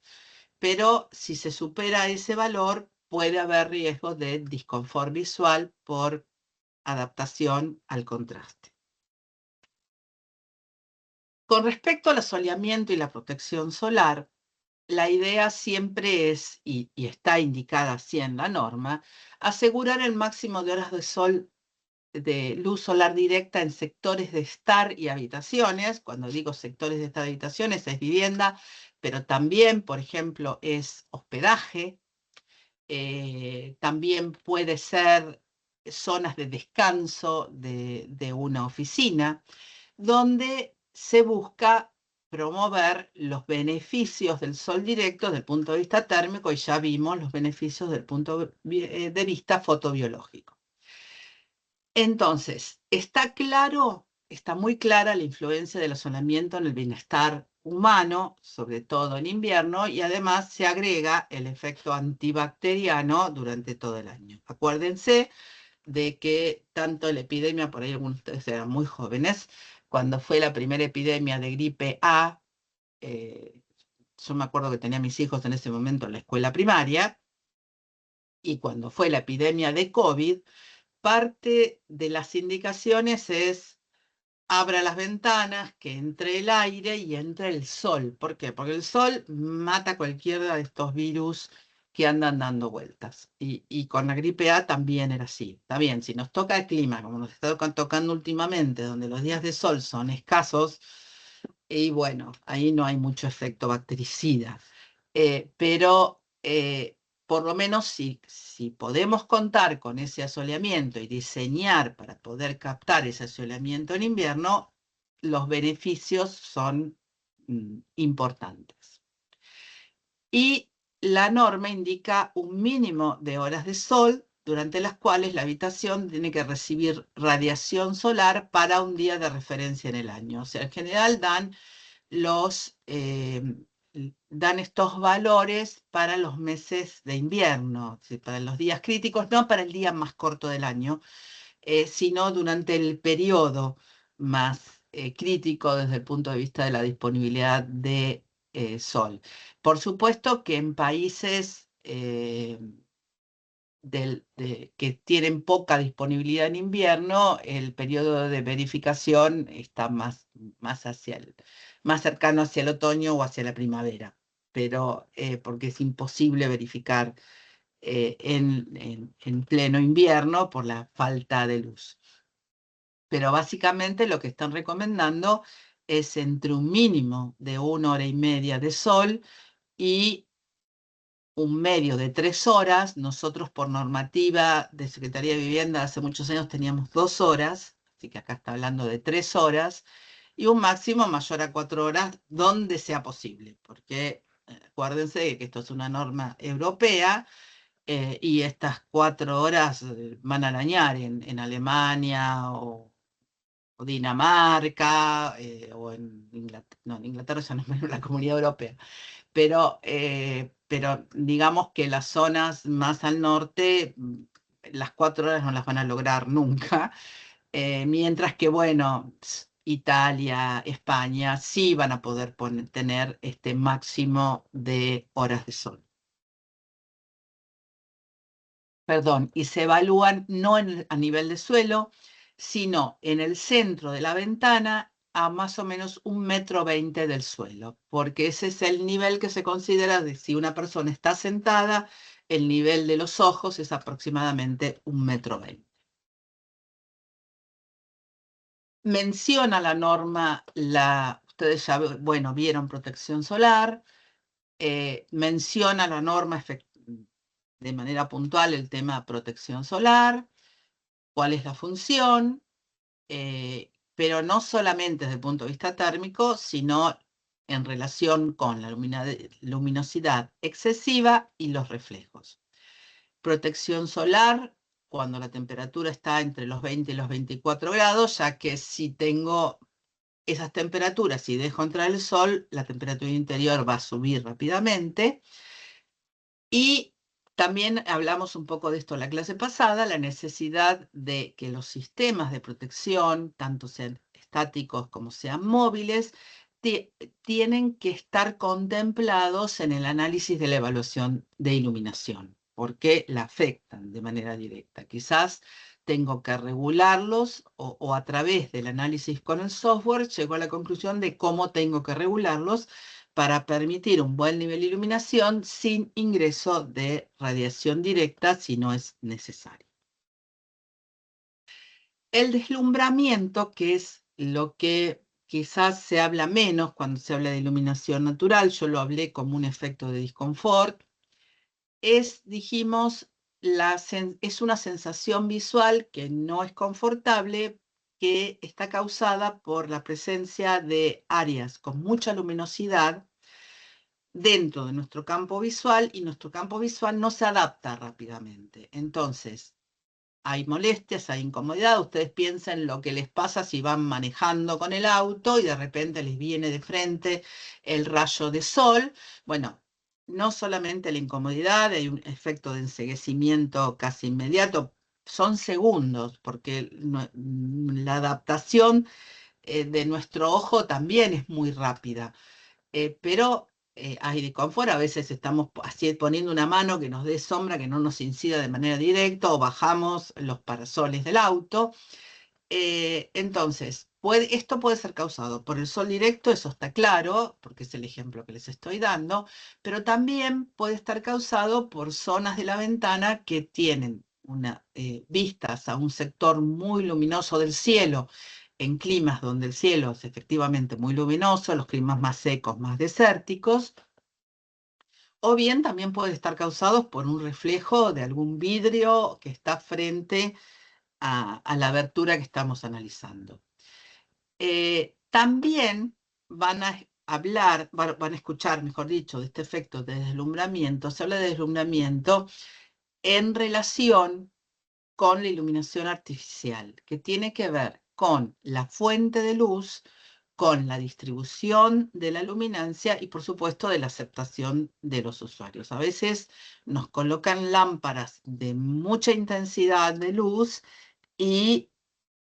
[SPEAKER 1] pero si se supera ese valor, puede haber riesgo de disconfort visual por adaptación al contraste. Con respecto al asoleamiento y la protección solar, la idea siempre es, y está indicada así en la norma, asegurar el máximo de horas de sol de luz solar directa en sectores de estar y habitaciones. Cuando digo sectores de estar y habitaciones es vivienda, pero también, por ejemplo, es hospedaje. También puede ser zonas de descanso de una oficina, donde se busca promover los beneficios del sol directo desde el punto de vista térmico, y ya vimos los beneficios desde el punto de vista fotobiológico. Entonces, está muy clara la influencia del asolamiento en el bienestar humano, sobre todo en invierno, y además se agrega el efecto antibacteriano durante todo el año. Acuérdense de que tanto la epidemia, por ahí algunos de ustedes eran muy jóvenes, cuando fue la primera epidemia de gripe A, yo me acuerdo que tenía a mis hijos en ese momento en la escuela primaria, y cuando fue la epidemia de COVID, parte de las indicaciones es: abra las ventanas, que entre el aire y entre el sol. ¿Por qué? Porque el sol mata cualquiera de estos virus que andan dando vueltas. Y con la gripe A también era así. Está bien, si nos toca el clima, como nos está tocando últimamente, donde los días de sol son escasos, y bueno, ahí no hay mucho efecto bactericida. Pero por lo menos si podemos contar con ese asoleamiento y diseñar para poder captar ese asoleamiento en invierno, los beneficios son importantes. Y la norma indica un mínimo de horas de sol durante las cuales la habitación tiene que recibir radiación solar para un día de referencia en el año. O sea, en general dan estos valores para los meses de invierno, para los días críticos, no para el día más corto del año, sino durante el periodo más crítico desde el punto de vista de la disponibilidad de sol. Por supuesto que en países que tienen poca disponibilidad en invierno, el periodo de verificación está más cercano hacia el otoño o hacia la primavera, pero porque es imposible verificar en pleno invierno por la falta de luz. Pero básicamente lo que están recomendando es entre un mínimo de 1 hora y media de sol y un medio de 3 horas. Nosotros por normativa de Secretaría de Vivienda hace muchos años teníamos 2 horas, así que acá está hablando de 3 horas, y un máximo mayor a 4 horas donde sea posible, porque acuérdense que esto es una norma europea, y estas 4 horas van a arañar en Alemania o Dinamarca, o en Inglaterra. No, en Inglaterra ya no es la Comunidad Europea, pero digamos que las zonas más al norte, las 4 horas no las van a lograr nunca, mientras que, bueno, Italia, España, sí van a poder tener este máximo de horas de sol. Perdón, y se evalúan no a nivel de suelo, sino en el centro de la ventana a más o menos 1,20 m del suelo, porque ese es el nivel que se considera de si una persona está sentada, el nivel de los ojos es aproximadamente 1,20 m. Menciona la norma, ustedes ya, bueno, vieron protección solar, menciona la norma de manera puntual el tema protección solar, cuál es la función, pero no solamente desde el punto de vista térmico, sino en relación con la luminosidad excesiva y los reflejos. protección solar cuando la temperatura está entre los 20 y los 24 grados, ya que si tengo esas temperaturas y dejo entrar el sol, la temperatura interior va a subir rápidamente. Y también hablamos un poco de esto en la clase pasada, la necesidad de que los sistemas de protección, tanto sean estáticos como sean móviles, tienen que estar contemplados en el análisis de la evaluación de iluminación, porque la afectan de manera directa. Quizás tengo que regularlos o a través del análisis con el software llego a la conclusión de cómo tengo que regularlos para permitir un buen nivel de iluminación sin ingreso de radiación directa si no es necesario. El deslumbramiento, que es lo que quizás se habla menos cuando se habla de iluminación natural, yo lo hablé como un efecto de disconfort, dijimos, es una sensación visual que no es confortable, que está causada por la presencia de áreas con mucha luminosidad dentro de nuestro campo visual, y nuestro campo visual no se adapta rápidamente. Entonces, hay molestias, hay incomodidad. Ustedes piensen lo que les pasa si van manejando con el auto y de repente les viene de frente el rayo de sol. Bueno, no solamente la incomodidad, hay un efecto de enceguecimiento casi inmediato, son segundos, porque la adaptación de nuestro ojo también es muy rápida. Pero hay disconfort, a veces estamos así poniendo una mano que nos dé sombra, que no nos incida de manera directa, o bajamos los parasoles del auto. Entonces, esto puede ser causado por el sol directo, eso está claro, porque es el ejemplo que les estoy dando, pero también puede estar causado por zonas de la ventana que tienen vistas a un sector muy luminoso del cielo, en climas donde el cielo es efectivamente muy luminoso, los climas más secos, más desérticos, o bien también puede estar causado por un reflejo de algún vidrio que está frente a la abertura que estamos analizando. También van a van a escuchar, mejor dicho, de este efecto de deslumbramiento. Se habla de deslumbramiento en relación con la iluminación artificial, que tiene que ver con la fuente de luz, con la distribución de la luminancia y, por supuesto, de la aceptación de los usuarios. A veces nos colocan lámparas de mucha intensidad de luz y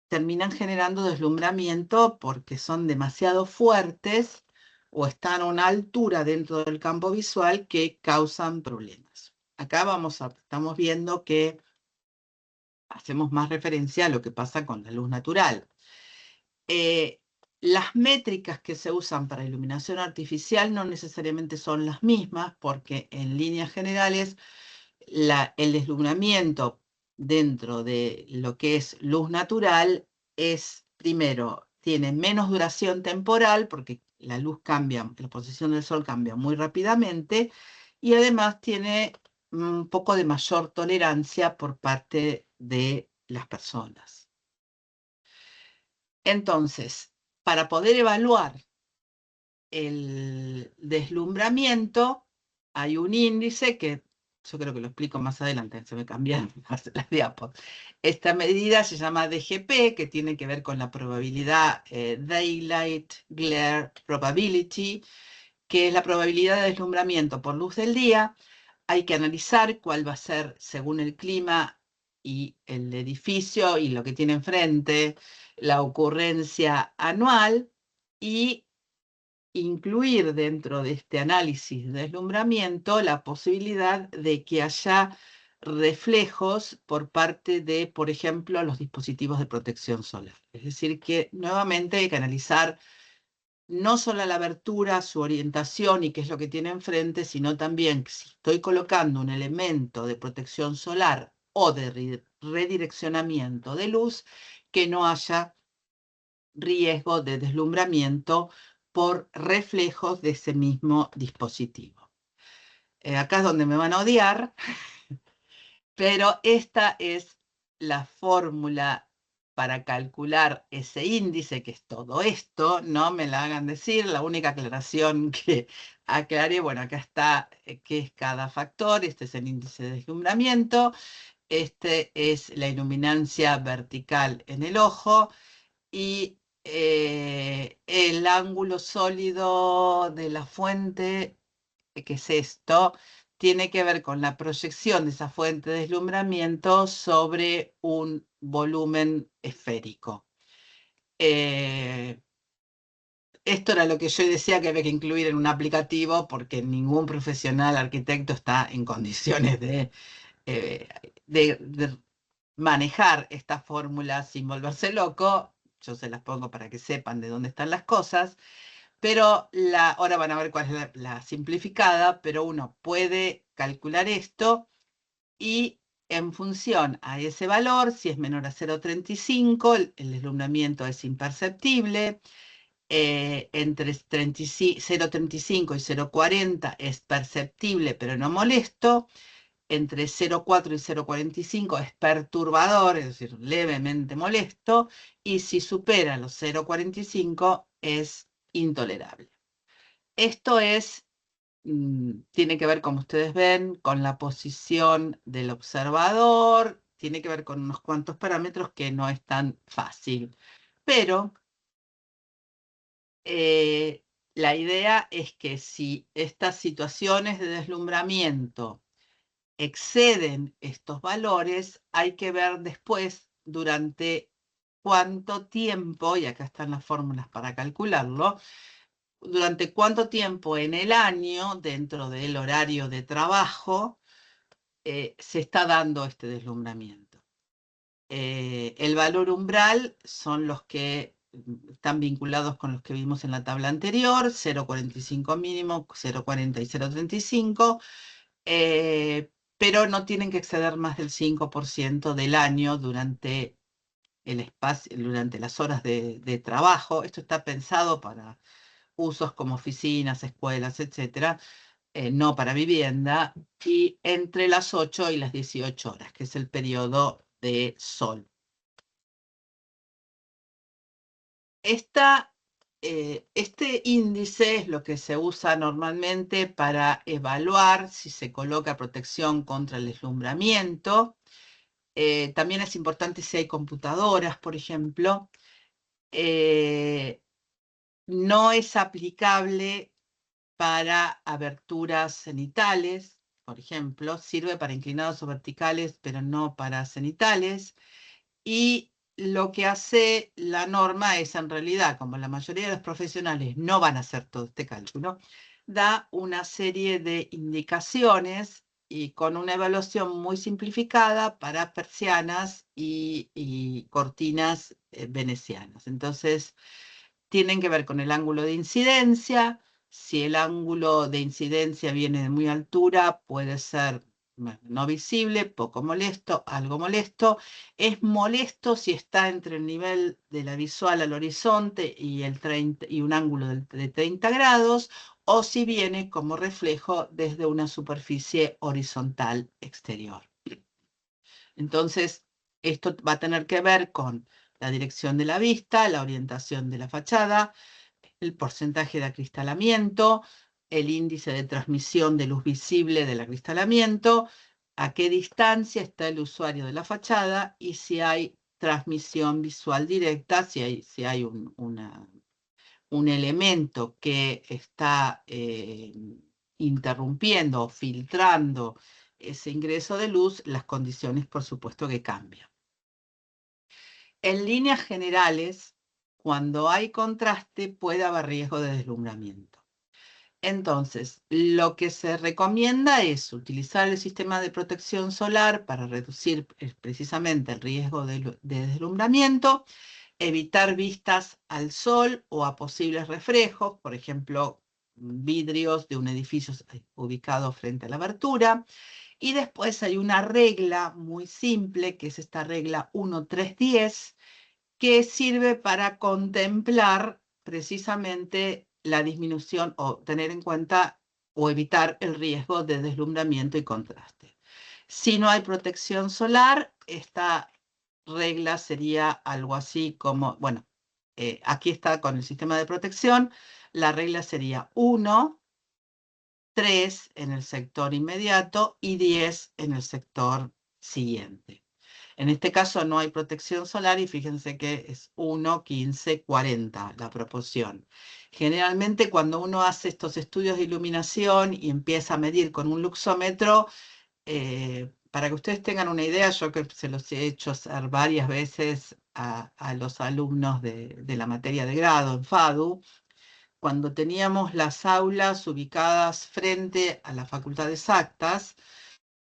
[SPEAKER 1] terminan generando deslumbramiento porque son demasiado fuertes o están a una altura dentro del campo visual que causan problemas. Acá estamos viendo que hacemos más referencia a lo que pasa con la luz natural. Las métricas que se usan para iluminación artificial no necesariamente son las mismas, porque en líneas generales el deslumbramiento dentro de lo que es luz natural primero, tiene menos duración temporal, porque la luz cambia, la posición del sol cambia muy rápidamente, y además tiene un poco de mayor tolerancia por parte de las personas. Entonces, para poder evaluar el deslumbramiento, hay un índice que yo creo que lo explico más adelante, se me cambiaron las diapos. Esta medida se llama DGP, que tiene que ver con la probabilidad Daylight Glare Probability, que es la probabilidad de deslumbramiento por luz del día. Hay que analizar cuál va a ser, según el clima y el edificio y lo que tiene enfrente, la ocurrencia anual, y incluir dentro de este análisis de deslumbramiento la posibilidad de que haya reflejos por parte de, por ejemplo, los dispositivos de protección solar. Es decir, que nuevamente hay que analizar no solo la abertura, su orientación y qué es lo que tiene enfrente, sino también que si estoy colocando un elemento de protección solar o de redireccionamiento de luz, que no haya riesgo de deslumbramiento por reflejos de ese mismo dispositivo. Acá es donde me van a odiar, pero esta es la fórmula para calcular ese índice, que es todo esto, no me la hagan decir, la única aclaración que aclaré, bueno, acá está qué es cada factor, este es el índice de deslumbramiento, este es la iluminancia vertical en el ojo, y el ángulo sólido de la fuente, que es esto, tiene que ver con la proyección de esa fuente de deslumbramiento sobre un volumen esférico. Esto era lo que yo decía que había que incluir en un aplicativo, porque ningún profesional arquitecto está en condiciones eh, de manejar esta fórmula sin volverse loco. Yo se las pongo para que sepan de dónde están las cosas, pero ahora van a ver cuál es la simplificada, pero uno puede calcular esto y en función a ese valor, si es menor a 0,35, el deslumbramiento es imperceptible, entre 0,35 y 0,40 es perceptible pero no molesto, entre 0,4 y 0,45 es perturbador, es decir, levemente molesto, y si supera los 0,45 es intolerable. Esto tiene que ver, como ustedes ven, con la posición del observador, tiene que ver con unos cuantos parámetros que no es tan fácil. Pero la idea es que si estas situaciones de deslumbramiento exceden estos valores, hay que ver después durante cuánto tiempo, y acá están las fórmulas para calcularlo, durante cuánto tiempo en el año, dentro del horario de trabajo, se está dando este deslumbramiento. El valor umbral son los que están vinculados con los que vimos en la tabla anterior, 0,45 mínimo, 0,40 y 0,35, pero no tienen que exceder más del 5% del año durante el espacio, durante las horas de trabajo. Esto está pensado para usos como oficinas, escuelas, etcétera, no para vivienda, y entre las 8 y las 18 horas, que es el periodo de sol. Este índice es lo que se usa normalmente para evaluar si se coloca protección contra el deslumbramiento. También es importante si hay computadoras, por ejemplo. No es aplicable para aberturas cenitales, por ejemplo. Sirve para inclinados o verticales, pero no para cenitales. Y lo que hace la norma es, en realidad, como la mayoría de los profesionales no van a hacer todo este cálculo, da una serie de indicaciones y con una evaluación muy simplificada para persianas y cortinas venecianas. Entonces, tienen que ver con el ángulo de incidencia. Si el ángulo de incidencia viene de muy altura, puede ser no visible, poco molesto, algo molesto. Es molesto si está entre el nivel de la visual al horizonte y un ángulo de 30 grados, o si viene como reflejo desde una superficie horizontal exterior. Entonces, esto va a tener que ver con la dirección de la vista, la orientación de la fachada, el porcentaje de acristalamiento, el índice de transmisión de luz visible del acristalamiento, a qué distancia está el usuario de la fachada y si hay transmisión visual directa, si hay un elemento que está interrumpiendo o filtrando ese ingreso de luz, las condiciones por supuesto que cambian. En líneas generales, cuando hay contraste puede haber riesgo de deslumbramiento. Entonces, lo que se recomienda es utilizar el sistema de protección solar para reducir precisamente el riesgo de deslumbramiento, evitar vistas al sol o a posibles reflejos, por ejemplo, vidrios de un edificio ubicado frente a la abertura. Y después hay una regla muy simple, que es esta regla 1-3-10, que sirve para contemplar precisamente la disminución o tener en cuenta o evitar el riesgo de deslumbramiento y contraste. Si no hay protección solar, esta regla sería algo así como, bueno, aquí está con el sistema de protección, la regla sería 1, 3 en el sector inmediato y 10 en el sector siguiente. En este caso no hay protección solar y fíjense que es 1, 15, 40 la proporción. Generalmente cuando uno hace estos estudios de iluminación y empieza a medir con un luxómetro, para que ustedes tengan una idea, yo que se los he hecho hacer varias veces a los alumnos de la materia de grado en FADU, cuando teníamos las aulas ubicadas frente a la Facultad de Exactas,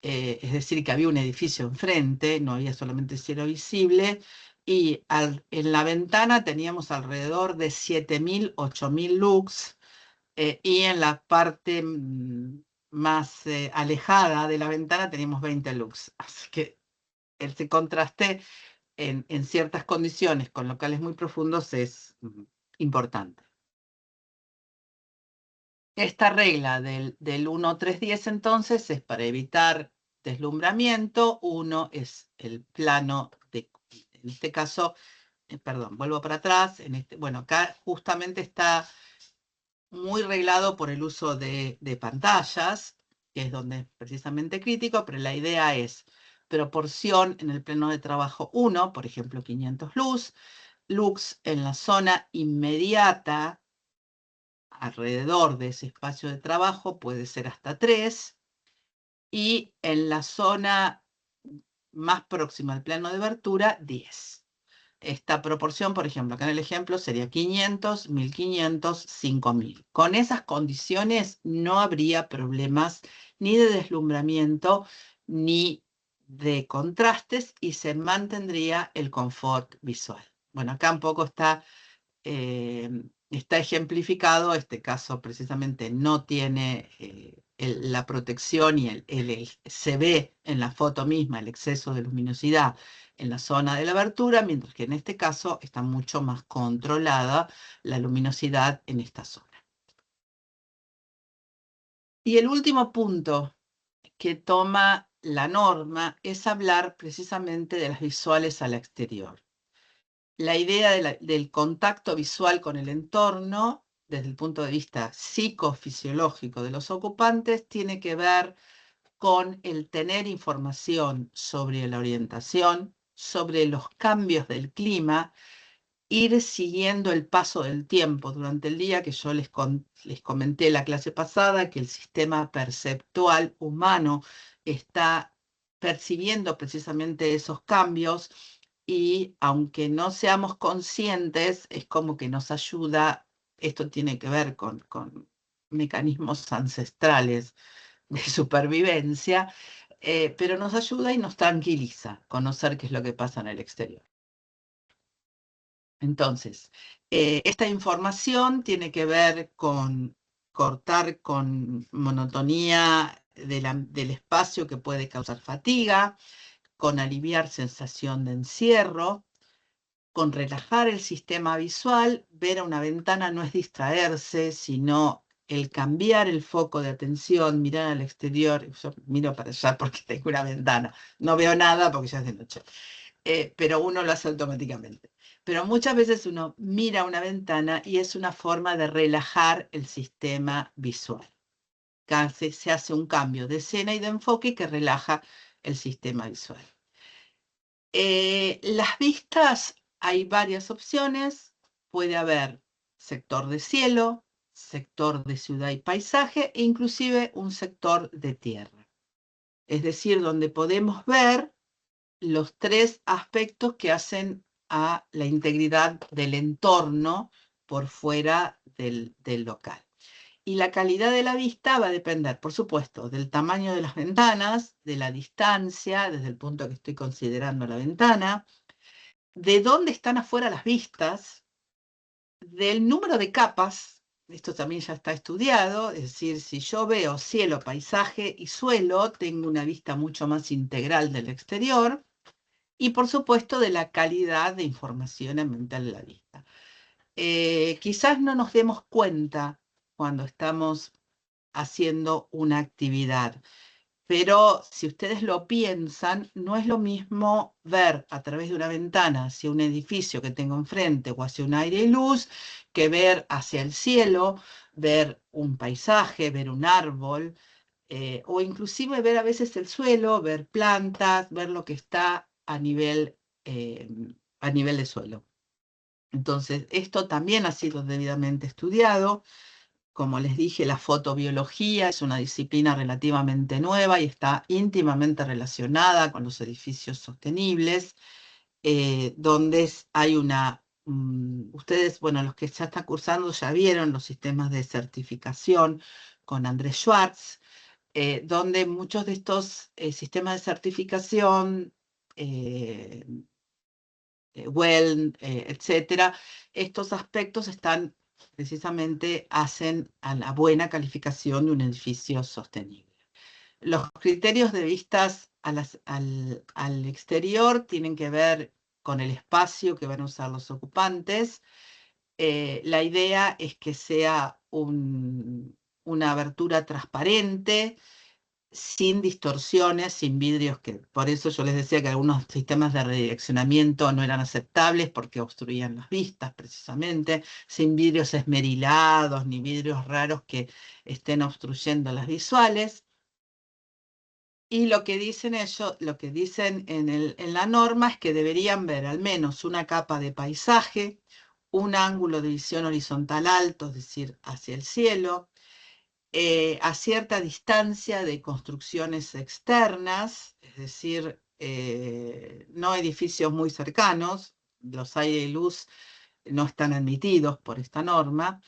[SPEAKER 1] es decir, que había un edificio enfrente, no había solamente cielo visible, y en la ventana teníamos alrededor de 7.000, 8.000 lux, y en la parte más alejada de la ventana teníamos 20 lux. Así que ese contraste en ciertas condiciones con locales muy profundos es importante. Esta regla del 1, 3, 10 entonces es para evitar deslumbramiento. 1 es el plano en este caso, perdón, vuelvo para atrás. Bueno, acá justamente está muy reglado por el uso de pantallas, que es donde es precisamente crítico, pero la idea es proporción en el plano de trabajo 1, por ejemplo 500 lux en la zona inmediata alrededor de ese espacio de trabajo puede ser hasta 3, y en la zona más próxima al plano de abertura 10. Esta proporción, por ejemplo, acá en el ejemplo sería 500, 1500, 5000. Con esas condiciones no habría problemas ni de deslumbramiento ni de contrastes y se mantendría el confort visual. Bueno, acá un poco está ejemplificado, este caso precisamente no tiene la protección y se ve en la foto misma el exceso de luminosidad en la zona de la abertura, mientras que en este caso está mucho más controlada la luminosidad en esta zona. Y el último punto que toma la norma es hablar precisamente de las visuales al exterior. La idea del contacto visual con el entorno, desde el punto de vista psicofisiológico de los ocupantes, tiene que ver con el tener información sobre la orientación, sobre los cambios del clima, ir siguiendo el paso del tiempo durante el día, que yo les comenté en la clase pasada, que el sistema perceptual humano está percibiendo precisamente esos cambios y aunque no seamos conscientes, es como que nos ayuda, esto tiene que ver con mecanismos ancestrales de supervivencia, pero nos ayuda y nos tranquiliza conocer qué es lo que pasa en el exterior. Entonces, esta información tiene que ver con cortar con monotonía del espacio que puede causar fatiga, con aliviar sensación de encierro, con relajar el sistema visual. Ver a una ventana no es distraerse, sino el cambiar el foco de atención, mirar al exterior. Yo miro para allá porque tengo una ventana, no veo nada porque ya es de noche. Pero uno lo hace automáticamente. Pero muchas veces uno mira una ventana y es una forma de relajar el sistema visual. Se hace un cambio de escena y de enfoque que relaja el sistema visual. Las vistas, hay varias opciones. Puede haber sector de cielo, sector de ciudad y paisaje e inclusive un sector de tierra. Es decir, donde podemos ver los 3 aspectos que hacen a la integridad del entorno por fuera del local. Y la calidad de la vista va a depender, por supuesto, del tamaño de las ventanas, de la distancia, desde el punto que estoy considerando la ventana, de dónde están afuera las vistas, del número de capas. Esto también ya está estudiado, es decir, si yo veo cielo, paisaje y suelo, tengo una vista mucho más integral del exterior. Y por supuesto de la calidad de información ambiental de la vista. Quizás no nos demos cuenta cuando estamos haciendo una actividad, Pero si ustedes lo piensan, no es lo mismo ver a través de una ventana hacia un edificio que tengo enfrente o hacia un aire y luz, que ver hacia el cielo, ver un paisaje, ver un árbol, o inclusive ver a veces el suelo, ver plantas, ver lo que está a nivel de suelo. Entonces, esto también ha sido debidamente estudiado. Como les dije, la fotobiología es una disciplina relativamente nueva y está íntimamente relacionada con los edificios sostenibles, donde hay ustedes, bueno, los que ya están cursando ya vieron los sistemas de certificación con Andrés Schwartz, donde muchos de estos sistemas de certificación, eh, etcétera, estos aspectos precisamente hacen a la buena calificación de un edificio sostenible. Los criterios de vistas al exterior tienen que ver con el espacio que van a usar los ocupantes. La idea es que sea una abertura transparente, sin distorsiones, sin vidrios, que por eso yo les decía que algunos sistemas de redireccionamiento no eran aceptables porque obstruían las vistas precisamente, sin vidrios esmerilados ni vidrios raros que estén obstruyendo las visuales. Y lo que dicen ellos, lo que dicen en la norma es que deberían ver al menos una capa de paisaje, un ángulo de visión horizontal alto, es decir, hacia el cielo, a cierta distancia de construcciones externas, es decir, no edificios muy cercanos, los aire y luz no están admitidos por esta norma,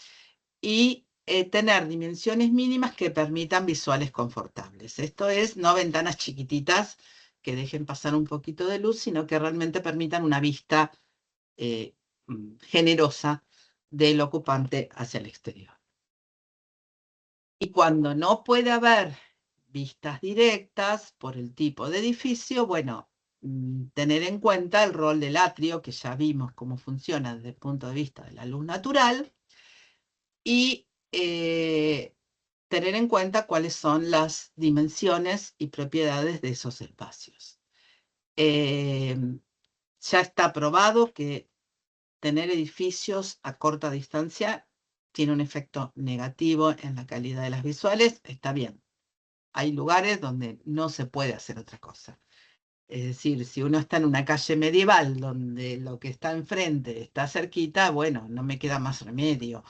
[SPEAKER 1] y tener dimensiones mínimas que permitan visuales confortables. Esto es, no ventanas chiquititas que dejen pasar un poquito de luz, sino que realmente permitan una vista generosa del ocupante hacia el exterior. Y cuando no puede haber vistas directas por el tipo de edificio, bueno, tener en cuenta el rol del atrio, que ya vimos cómo funciona desde el punto de vista de la luz natural, y tener en cuenta cuáles son las dimensiones y propiedades de esos espacios. Ya está probado que tener edificios a corta distancia tiene un efecto negativo en la calidad de las visuales. Está bien. Hay lugares donde no se puede hacer otra cosa. Es decir, si uno está en una calle medieval donde lo que está enfrente está cerquita, bueno, no me queda más remedio.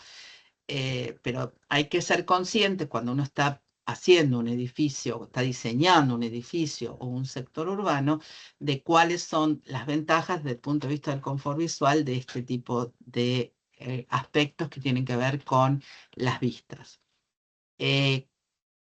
[SPEAKER 1] Pero hay que ser consciente cuando uno está haciendo un edificio, está diseñando un edificio o un sector urbano, de cuáles son las ventajas desde el punto de vista del confort visual de este tipo de aspectos que tienen que ver con las vistas.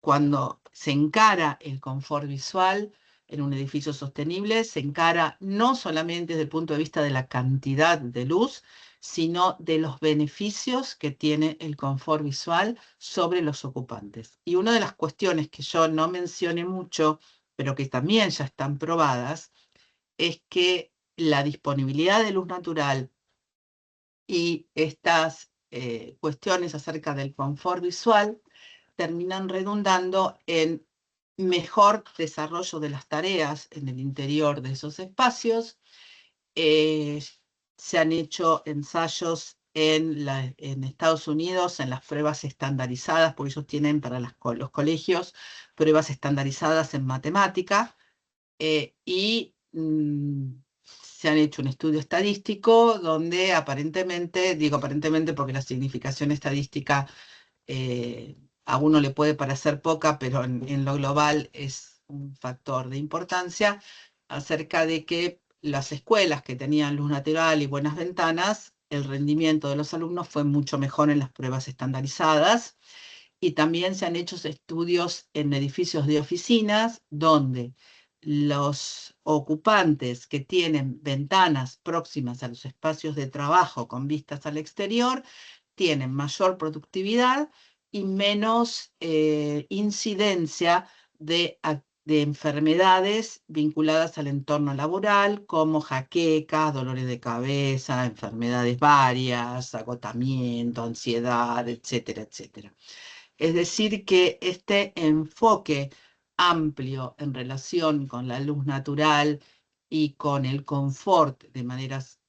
[SPEAKER 1] Cuando se encara el confort visual en un edificio sostenible, se encara no solamente desde el punto de vista de la cantidad de luz, sino de los beneficios que tiene el confort visual sobre los ocupantes. Y una de las cuestiones que yo no mencioné mucho, pero que también ya están probadas, es que la disponibilidad de luz natural y estas cuestiones acerca del confort visual terminan redundando en mejor desarrollo de las tareas en el interior de esos espacios. Se han hecho ensayos en Estados Unidos en las pruebas estandarizadas, porque ellos tienen para los colegios pruebas estandarizadas en matemática, y se han hecho un estudio estadístico donde aparentemente, digo aparentemente porque la significación estadística a uno le puede parecer poca, pero en lo global es un factor de importancia, acerca de que las escuelas que tenían luz natural y buenas ventanas, el rendimiento de los alumnos fue mucho mejor en las pruebas estandarizadas. Y también se han hecho estudios en edificios de oficinas donde los ocupantes que tienen ventanas próximas a los espacios de trabajo con vistas al exterior tienen mayor productividad y menos incidencia de enfermedades vinculadas al entorno laboral, como jaquecas, dolores de cabeza, enfermedades varias, agotamiento, ansiedad, etcétera, etcétera. Es decir, que este enfoque amplio en relación con la luz natural y con el confort de maneras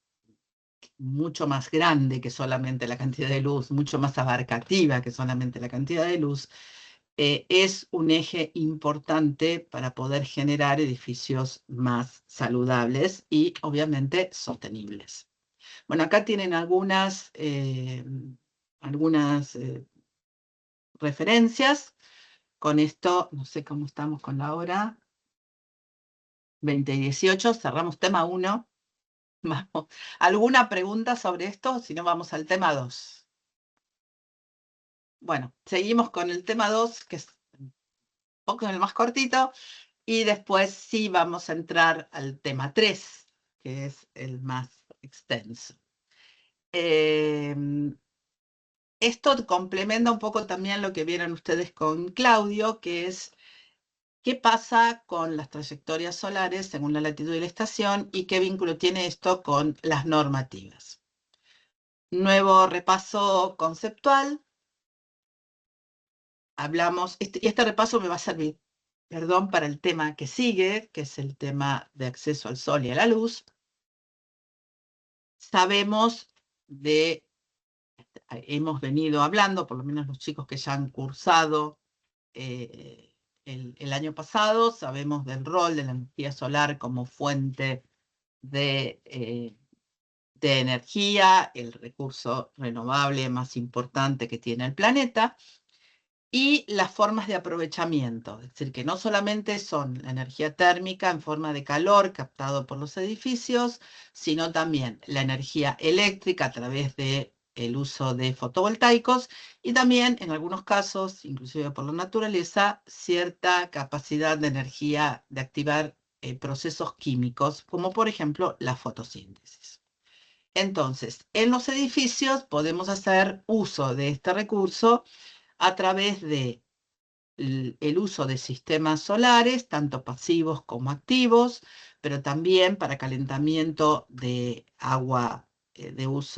[SPEAKER 1] mucho más grande que solamente la cantidad de luz, mucho más abarcativa que solamente la cantidad de luz, es un eje importante para poder generar edificios más saludables y obviamente sostenibles. Bueno, acá tienen algunas referencias. Con esto, no sé cómo estamos con la hora. 20:18, cerramos tema 1. Vamos. ¿Alguna pregunta sobre esto? Si no, vamos al tema 2. Bueno, seguimos con el tema 2, que es un poco el más cortito, y después sí vamos a entrar al tema 3, que es el más extenso. Esto complementa un poco también lo que vieron ustedes con Claudio, que es qué pasa con las trayectorias solares según la latitud y la estación y qué vínculo tiene esto con las normativas. Nuevo repaso conceptual. Hablamos, y este repaso me va a servir, perdón, para el tema que sigue, que es el tema de acceso al sol y a la luz. Sabemos hemos venido hablando, por lo menos los chicos que ya han cursado el año pasado, sabemos del rol de la energía solar como fuente de energía, el recurso renovable más importante que tiene el planeta, y las formas de aprovechamiento, es decir, que no solamente son la energía térmica en forma de calor captado por los edificios, sino también la energía eléctrica a través del uso de fotovoltaicos y también, en algunos casos, inclusive por la naturaleza, cierta capacidad de energía de activar procesos químicos, como por ejemplo la fotosíntesis. Entonces, en los edificios podemos hacer uso de este recurso a través de el uso de sistemas solares, tanto pasivos como activos, pero también para calentamiento de agua,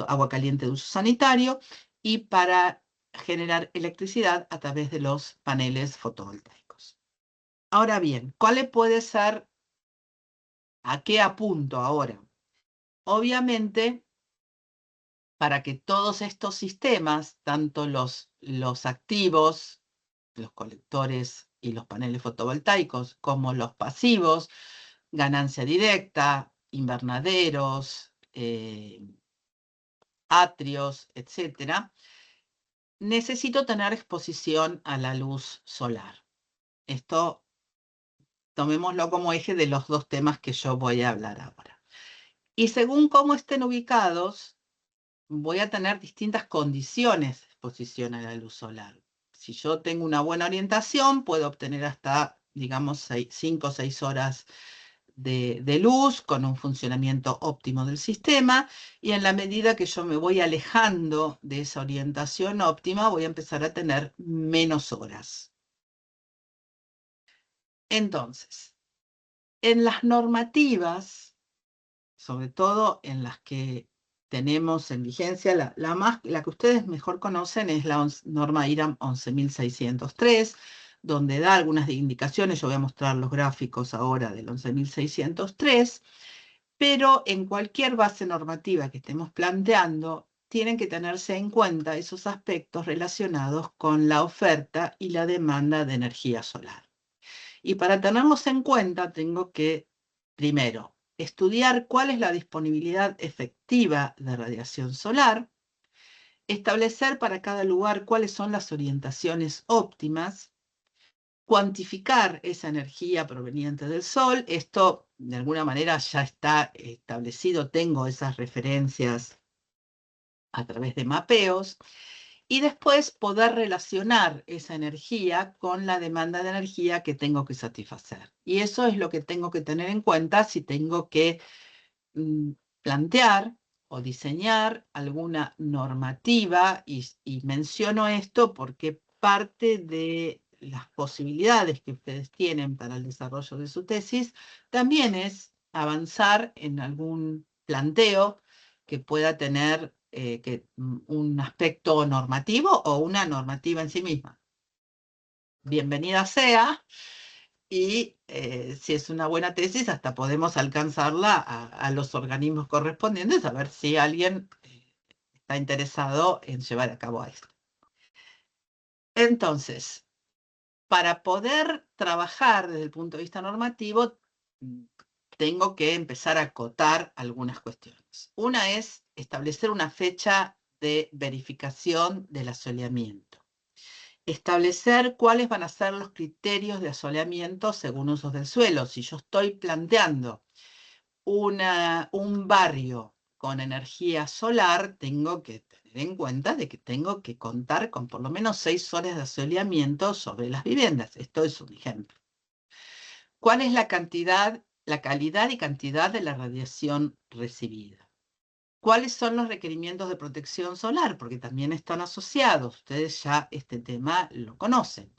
[SPEAKER 1] agua caliente de uso sanitario y para generar electricidad a través de los paneles fotovoltaicos. Ahora bien, ¿cuál puede ser, a qué apunto ahora? Obviamente, para que todos estos sistemas, tanto los activos, los colectores y los paneles fotovoltaicos, como los pasivos, ganancia directa, invernaderos, atrios, etc., necesito tener exposición a la luz solar. Esto tomémoslo como eje de los dos temas que yo voy a hablar ahora. Y según cómo estén ubicados, voy a tener distintas condiciones de exposición a la luz solar. Si yo tengo una buena orientación, puedo obtener hasta, digamos, 5 o 6 horas de luz con un funcionamiento óptimo del sistema, y en la medida que yo me voy alejando de esa orientación óptima, voy a empezar a tener menos horas. Entonces, en las normativas, sobre todo en las que tenemos en vigencia, la que ustedes mejor conocen es la norma IRAM 11.603, donde da algunas indicaciones. Yo voy a mostrar los gráficos ahora del 11.603, pero en cualquier base normativa que estemos planteando, tienen que tenerse en cuenta esos aspectos relacionados con la oferta y la demanda de energía solar. Y para tenerlos en cuenta, tengo que, primero, estudiar cuál es la disponibilidad efectiva de radiación solar, establecer para cada lugar cuáles son las orientaciones óptimas, cuantificar esa energía proveniente del sol. Esto, de alguna manera, ya está establecido, tengo esas referencias a través de mapeos, y después poder relacionar esa energía con la demanda de energía que tengo que satisfacer. Y eso es lo que tengo que tener en cuenta si tengo que plantear o diseñar alguna normativa, y menciono esto porque parte de las posibilidades que ustedes tienen para el desarrollo de su tesis también es avanzar en algún planteo que pueda tener un aspecto normativo o una normativa en sí misma. Bienvenida sea, y si es una buena tesis, hasta podemos alcanzarla a los organismos correspondientes a ver si alguien está interesado en llevar a cabo esto. Entonces, para poder trabajar desde el punto de vista normativo, tengo que empezar a acotar algunas cuestiones. Una es establecer una fecha de verificación del asoleamiento. Establecer cuáles van a ser los criterios de asoleamiento según usos del suelo. Si yo estoy planteando un barrio con energía solar, tengo que tener en cuenta de que tengo que contar con por lo menos 6 horas de asoleamiento sobre las viviendas. Esto es un ejemplo. ¿Cuál es la cantidad, la calidad y cantidad de la radiación recibida? ¿Cuáles son los requerimientos de protección solar? Porque también están asociados. Ustedes ya este tema lo conocen.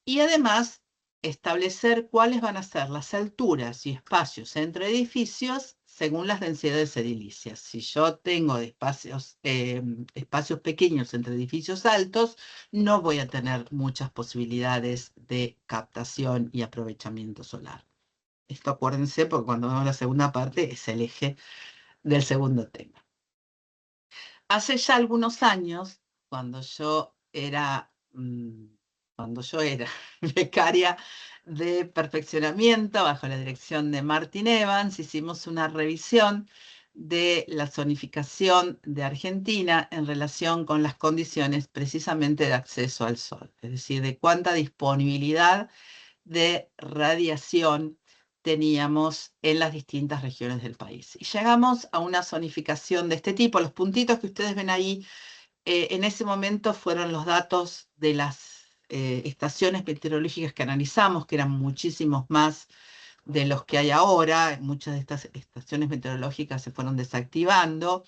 [SPEAKER 1] Y además, establecer cuáles van a ser las alturas y espacios entre edificios según las densidades edilicias. Si yo tengo espacios pequeños entre edificios altos, no voy a tener muchas posibilidades de captación y aprovechamiento solar. Esto acuérdense, porque cuando vemos la segunda parte es el eje del segundo tema. Hace ya algunos años, cuando yo era becaria de perfeccionamiento bajo la dirección de Martin Evans, hicimos una revisión de la zonificación de Argentina en relación con las condiciones precisamente de acceso al sol, es decir, de cuánta disponibilidad de radiación teníamos en las distintas regiones del país. Y llegamos a una zonificación de este tipo. Los puntitos que ustedes ven ahí, en ese momento fueron los datos de las estaciones meteorológicas que analizamos, que eran muchísimos más de los que hay ahora. Muchas de estas estaciones meteorológicas se fueron desactivando,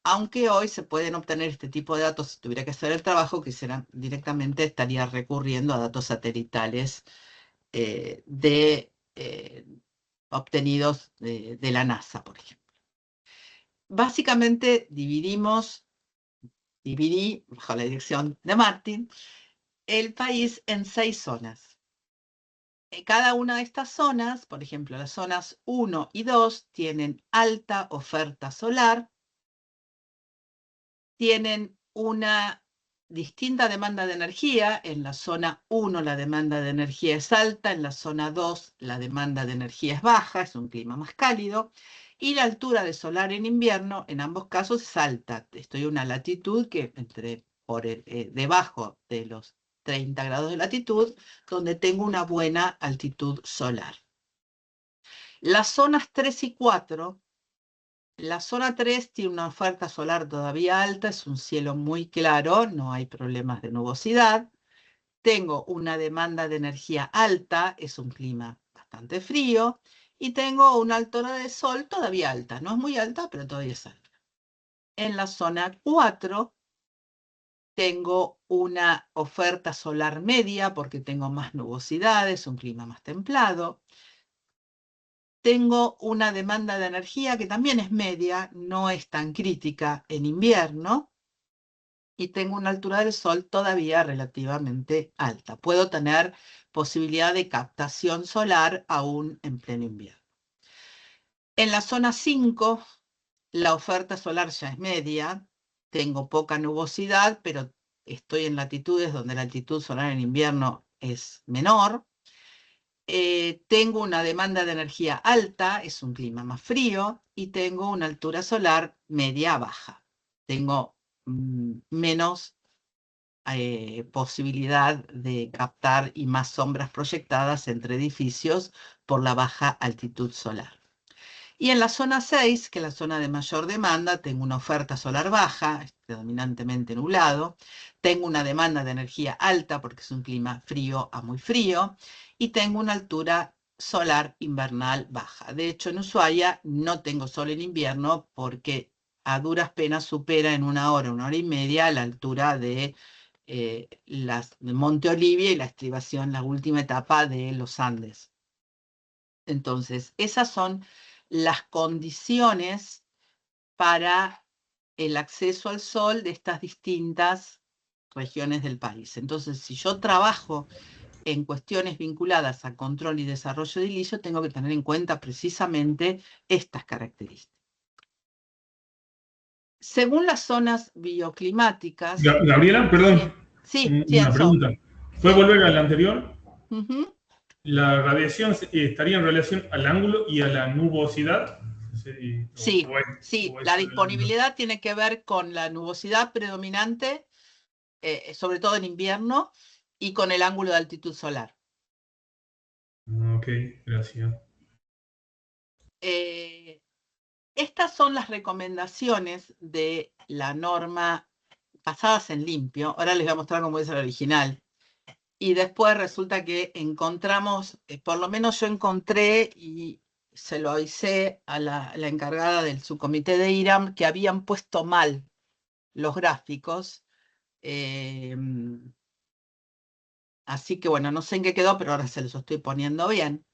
[SPEAKER 1] aunque hoy se pueden obtener este tipo de datos. Si tuviera que hacer el trabajo, que será directamente, estaría recurriendo a datos satelitales obtenidos de la NASA, por ejemplo. Básicamente dividí, bajo la dirección de Martin, el país en 6 zonas. Cada una de estas zonas, por ejemplo, las zonas 1 y 2, tienen alta oferta solar, tienen una distinta demanda de energía. En la zona 1 la demanda de energía es alta, en la zona 2 la demanda de energía es baja, es un clima más cálido, y la altura de solar en invierno en ambos casos es alta. Estoy en una latitud que debajo de los 30 grados de latitud, donde tengo una buena altitud solar. Las zonas 3 y 4, la zona 3 tiene una oferta solar todavía alta, es un cielo muy claro, no hay problemas de nubosidad. Tengo una demanda de energía alta, es un clima bastante frío, y tengo una altura de sol todavía alta. No es muy alta, pero todavía es alta. En la zona 4 tengo una oferta solar media porque tengo más nubosidad, es un clima más templado. Tengo una demanda de energía que también es media, no es tan crítica en invierno, y tengo una altura del sol todavía relativamente alta. Puedo tener posibilidad de captación solar aún en pleno invierno. En la zona 5, la oferta solar ya es media, tengo poca nubosidad, pero estoy en latitudes donde la altitud solar en invierno es menor. Tengo una demanda de energía alta, es un clima más frío, y tengo una altura solar media-baja. Tengo menos posibilidad de captar y más sombras proyectadas entre edificios por la baja altitud solar. Y en la zona 6, que es la zona de mayor demanda, tengo una oferta solar baja, predominantemente nublado, tengo una demanda de energía alta porque es un clima frío a muy frío, y tengo una altura solar invernal baja. De hecho, en Ushuaia no tengo sol en invierno porque a duras penas supera en una hora y media la altura de Monte Olivia y la estribación, la última etapa de los Andes. Entonces, esas son las condiciones para el acceso al sol de estas distintas regiones del país. Entonces, si yo trabajo en cuestiones vinculadas a control y desarrollo edilicio tengo que tener en cuenta precisamente estas características. Según las zonas bioclimáticas...
[SPEAKER 4] Gabriela, perdón,
[SPEAKER 1] Sí,
[SPEAKER 4] una pregunta. ¿Puede
[SPEAKER 1] sí.
[SPEAKER 4] volver al anterior?
[SPEAKER 1] Uh-huh.
[SPEAKER 4] ¿La radiación estaría en relación al ángulo y a la nubosidad?
[SPEAKER 1] Sí,
[SPEAKER 4] o
[SPEAKER 1] la
[SPEAKER 4] es
[SPEAKER 1] disponibilidad tiene que ver con la nubosidad predominante, sobre todo en invierno, y con el ángulo de altitud solar.
[SPEAKER 4] Ok, gracias.
[SPEAKER 1] Estas son las recomendaciones de la norma basadas en limpio. Ahora les voy a mostrar cómo es el original. Y después resulta que encontramos, por lo menos yo encontré y se lo avisé a la encargada del subcomité de IRAM, que habían puesto mal los gráficos. Así que bueno, no sé en qué quedó, pero ahora se los estoy poniendo bien.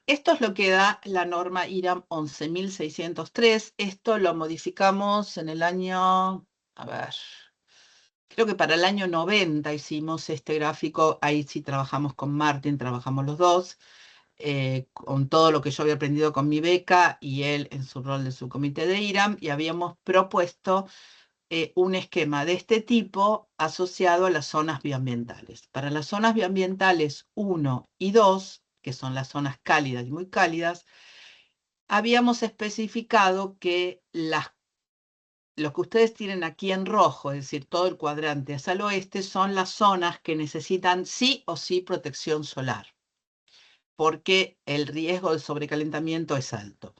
[SPEAKER 1] Esto es lo que da la norma IRAM 11.603. Esto lo modificamos en el año, a ver, creo que para el año 90 hicimos este gráfico. Ahí sí trabajamos con Martín, trabajamos los dos, con todo lo que yo había aprendido con mi beca y él en su rol de subcomité de IRAM, y habíamos propuesto un esquema de este tipo asociado a las zonas bioambientales. Para las zonas bioambientales 1 y 2, que son las zonas cálidas y muy cálidas, habíamos especificado que lo que ustedes tienen aquí en rojo, es decir, todo el cuadrante hacia el oeste, son las zonas que necesitan sí o sí protección solar, porque el riesgo de sobrecalentamiento es alto.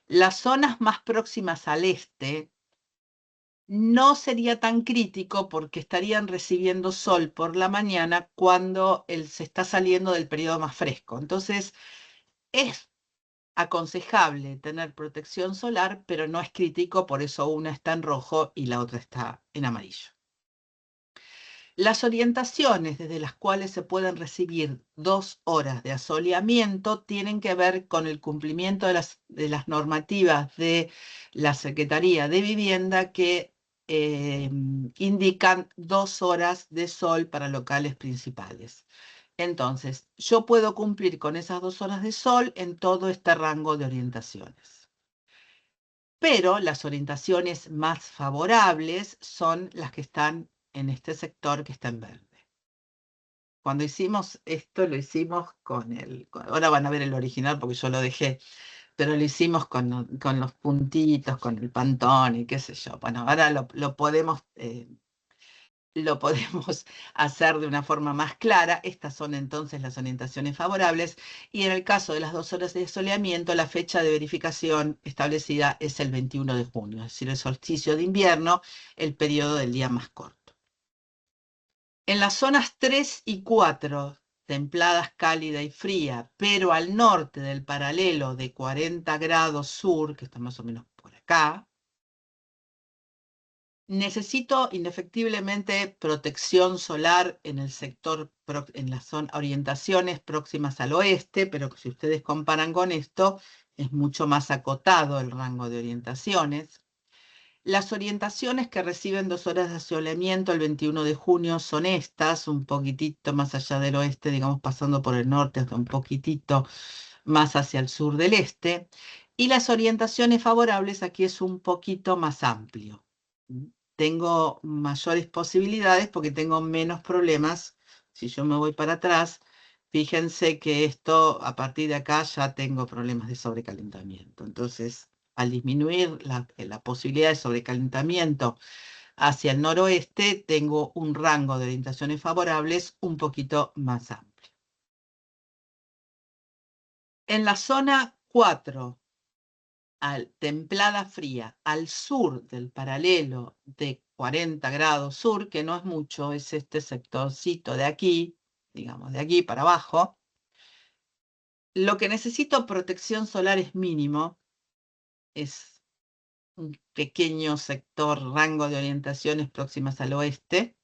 [SPEAKER 1] Las zonas más próximas al este no sería tan crítico porque estarían recibiendo sol por la mañana cuando se está saliendo del periodo más fresco. Entonces, es aconsejable tener protección solar, pero no es crítico, por eso una está en rojo y la otra está en amarillo. Las orientaciones desde las cuales se pueden recibir 2 horas de asoleamiento tienen que ver con el cumplimiento de las normativas de la Secretaría de Vivienda que indican 2 horas de sol para locales principales. Entonces, yo puedo cumplir con esas 2 horas de sol en todo este rango de orientaciones. Pero las orientaciones más favorables son las que están en este sector que está en verde. Cuando hicimos esto, lo hicimos ahora van a ver el original porque yo lo dejé, pero lo hicimos con los puntitos, con el pantón y qué sé yo. Bueno, ahora lo podemos hacer de una forma más clara. Estas son entonces las orientaciones favorables, y en el caso de las 2 horas de soleamiento, la fecha de verificación establecida es el 21 de junio, es decir, el solsticio de invierno, el periodo del día más corto. En las zonas 3 y 4, templadas, cálida y fría, pero al norte del paralelo de 40 grados sur, que está más o menos por acá, necesito indefectiblemente protección solar en el sector, en las orientaciones próximas al oeste, pero que si ustedes comparan con esto, es mucho más acotado el rango de orientaciones. Las orientaciones que reciben 2 horas de asoleamiento el 21 de junio son estas, un poquitito más allá del oeste, digamos pasando por el norte hasta un poquitito más hacia el sur del este. Y las orientaciones favorables aquí es un poquito más amplio. Tengo mayores posibilidades porque tengo menos problemas. Si yo me voy para atrás, fíjense que esto, a partir de acá ya tengo problemas de sobrecalentamiento. Entonces, al disminuir la posibilidad de sobrecalentamiento hacia el noroeste, tengo un rango de orientaciones favorables un poquito más amplio. En la zona 4, templada fría, al sur del paralelo de 40 grados sur, que no es mucho, es este sectorcito de aquí, digamos de aquí para abajo, lo que necesito protección solar es mínimo, es un pequeño sector, rango de orientaciones próximas al oeste.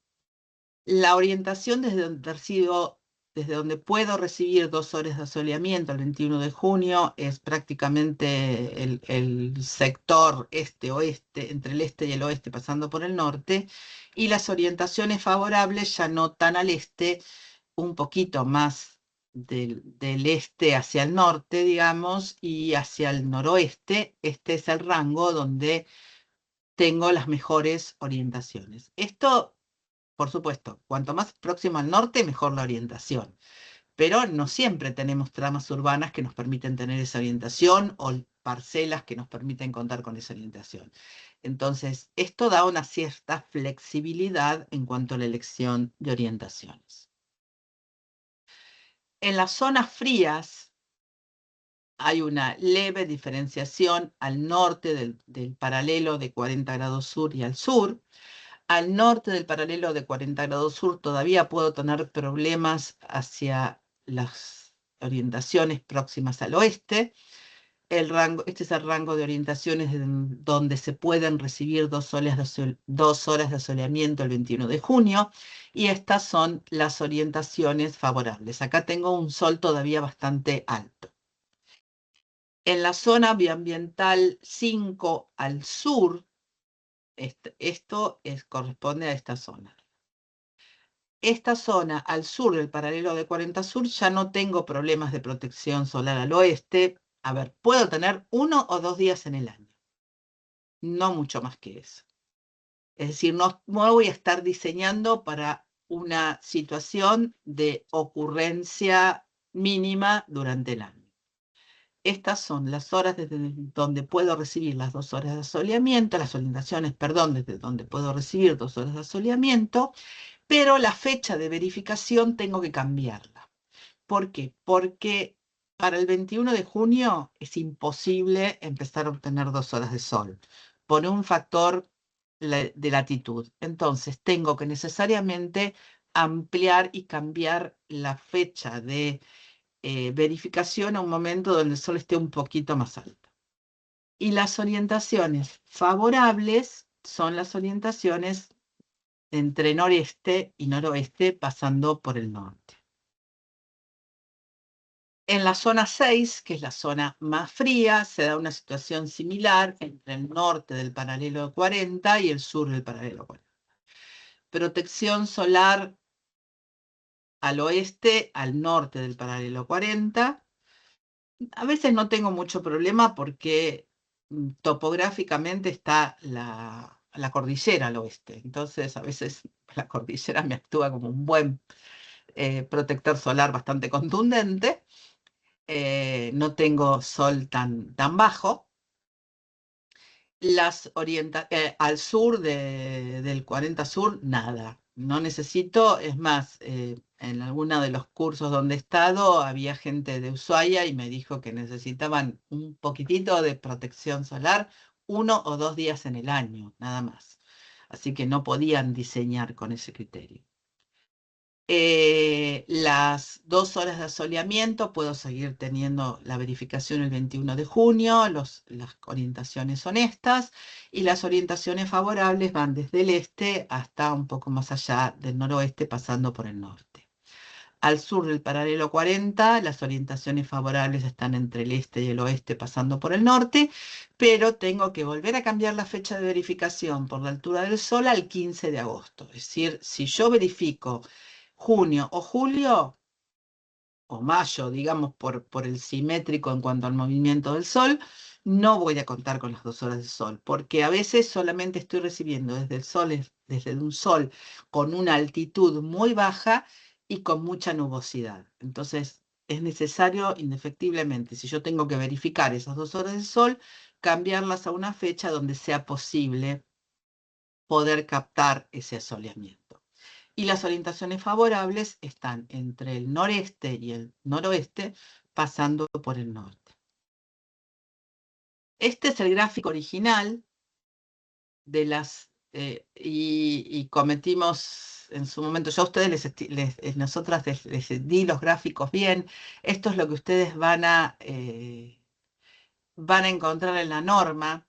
[SPEAKER 1] La orientación desde donde puedo recibir 2 horas de asoleamiento el 21 de junio es prácticamente el sector este-oeste, entre el este y el oeste pasando por el norte, y las orientaciones favorables ya no tan al este, un poquito más del este hacia el norte, digamos, y hacia el noroeste. Este es el rango donde tengo las mejores orientaciones. Esto, por supuesto, cuanto más próximo al norte, mejor la orientación. Pero no siempre tenemos tramas urbanas que nos permiten tener esa orientación o parcelas que nos permiten contar con esa orientación. Entonces, esto da una cierta flexibilidad en cuanto a la elección de orientaciones. En las zonas frías hay una leve diferenciación al norte del paralelo de 40 grados sur y al sur. Al norte del paralelo de 40 grados sur todavía puedo tener problemas hacia las orientaciones próximas al oeste. Este es el rango de orientaciones donde se pueden recibir 2 horas de asoleamiento el 21 de junio, y estas son las orientaciones favorables. Acá tengo un sol todavía bastante alto. En la zona bioambiental 5 al sur, esto corresponde a esta zona. Esta zona al sur del paralelo de 40 sur ya no tengo problemas de protección solar al oeste. A ver, puedo tener 1 o 2 días en el año. No mucho más que eso. Es decir, no voy a estar diseñando para una situación de ocurrencia mínima durante el año. Estas son las horas desde donde puedo recibir las 2 horas de asoleamiento, las orientaciones, perdón, desde donde puedo recibir 2 horas de asoleamiento, pero la fecha de verificación tengo que cambiarla. ¿Por qué? Porque para el 21 de junio es imposible empezar a obtener 2 horas de sol por un factor de latitud. Entonces tengo que necesariamente ampliar y cambiar la fecha de verificación a un momento donde el sol esté un poquito más alto. Y las orientaciones favorables son las orientaciones entre noreste y noroeste pasando por el norte. En la zona 6, que es la zona más fría, se da una situación similar entre el norte del paralelo 40 y el sur del paralelo 40. Protección solar al oeste, al norte del paralelo 40. A veces no tengo mucho problema porque topográficamente está la cordillera al oeste. Entonces a veces la cordillera me actúa como un buen protector solar bastante contundente. No tengo sol tan bajo. Al sur del 40 sur, nada. No necesito, es más, en alguno de los cursos donde he estado había gente de Ushuaia y me dijo que necesitaban un poquitito de protección solar 1 o 2 días en el año, nada más. Así que no podían diseñar con ese criterio. Las 2 horas de asoleamiento, puedo seguir teniendo la verificación el 21 de junio, las orientaciones son estas, y las orientaciones favorables van desde el este hasta un poco más allá del noroeste, pasando por el norte. Al sur del paralelo 40, las orientaciones favorables están entre el este y el oeste, pasando por el norte, pero tengo que volver a cambiar la fecha de verificación por la altura del sol al 15 de agosto. Es decir, si yo verifico junio o julio, o mayo, digamos, por el simétrico en cuanto al movimiento del sol, no voy a contar con las 2 horas de sol, porque a veces solamente estoy recibiendo desde un sol con una altitud muy baja y con mucha nubosidad. Entonces, es necesario, indefectiblemente, si yo tengo que verificar esas 2 horas de sol, cambiarlas a una fecha donde sea posible poder captar ese asoleamiento. Y las orientaciones favorables están entre el noreste y el noroeste, pasando por el norte. Este es el gráfico original de las, y cometimos en su momento, yo a ustedes nosotras les di los gráficos bien. Esto es lo que ustedes van a encontrar en la norma.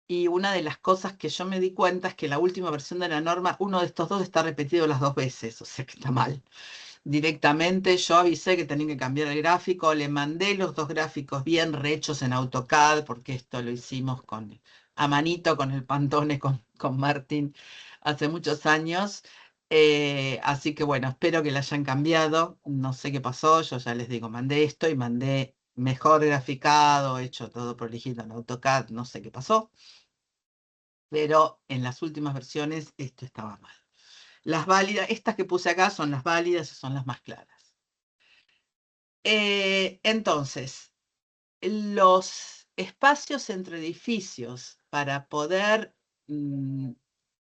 [SPEAKER 1] Y una de las cosas que yo me di cuenta es que la última versión de la norma, uno de estos dos está repetido las 2 veces, o sea que está mal. Directamente yo avisé que tenía que cambiar el gráfico, le mandé los 2 gráficos bien rehechos en AutoCAD, porque esto lo hicimos a manito con el Pantone, con Martín, hace muchos años. Así que bueno, espero que la hayan cambiado. No sé qué pasó, yo ya les digo, mandé esto y mandé mejor graficado, hecho todo prolijito en AutoCAD, no sé qué pasó. Pero en las últimas versiones esto estaba mal. Las válidas, estas que puse acá son las válidas y son las más claras. Entonces, los espacios entre edificios para poder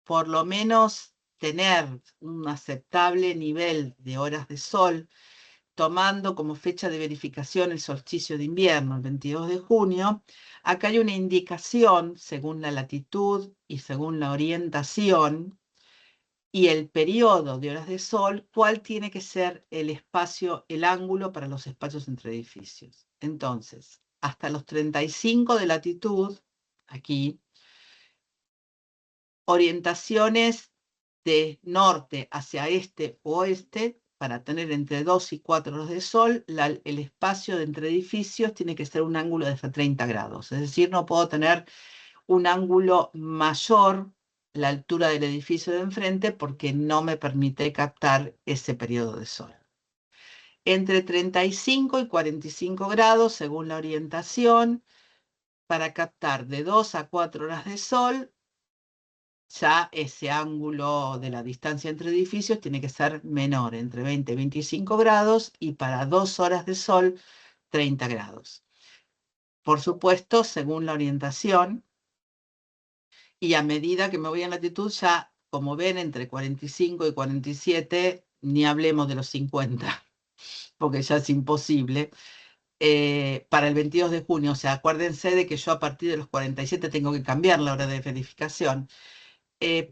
[SPEAKER 1] por lo menos tener un aceptable nivel de horas de sol, tomando como fecha de verificación el solsticio de invierno, el 22 de junio, acá hay una indicación, según la latitud y según la orientación y el periodo de horas de sol, cuál tiene que ser el espacio, el ángulo para los espacios entre edificios. Entonces, hasta los 35 de latitud, aquí, orientaciones de norte hacia este o oeste, para tener entre 2 y 4 horas de sol, el espacio de entre edificios tiene que ser un ángulo de hasta 30 grados. Es decir, no puedo tener un ángulo mayor la altura del edificio de enfrente porque no me permite captar ese periodo de sol. Entre 35 y 45 grados, según la orientación, para captar de 2 a 4 horas de sol, ya ese ángulo de la distancia entre edificios tiene que ser menor, entre 20 y 25 grados, y para 2 horas de sol, 30 grados. Por supuesto, según la orientación, y a medida que me voy en latitud, ya, como ven, entre 45 y 47, ni hablemos de los 50, porque ya es imposible. Para el 22 de junio, o sea, acuérdense de que yo a partir de los 47 tengo que cambiar la hora de verificación.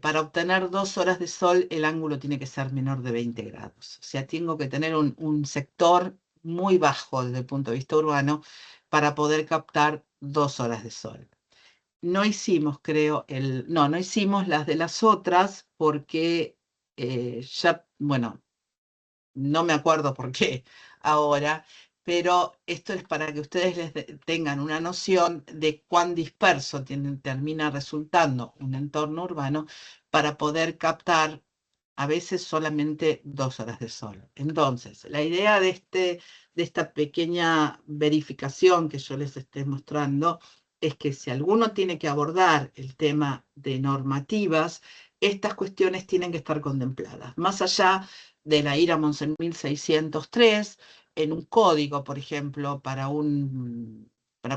[SPEAKER 1] Para obtener 2 horas de sol, el ángulo tiene que ser menor de 20 grados. O sea, tengo que tener un sector muy bajo desde el punto de vista urbano para poder captar 2 horas de sol. No hicimos, creo, no hicimos las de las otras porque ya, bueno, no me acuerdo por qué ahora, pero esto es para que ustedes tengan una noción de cuán disperso termina resultando un entorno urbano para poder captar a veces solamente 2 horas de sol. Entonces, la idea de esta pequeña verificación que yo les estoy mostrando es que si alguno tiene que abordar el tema de normativas, estas cuestiones tienen que estar contempladas. Más allá de la IRA Monsen 1603, en un código, por ejemplo, para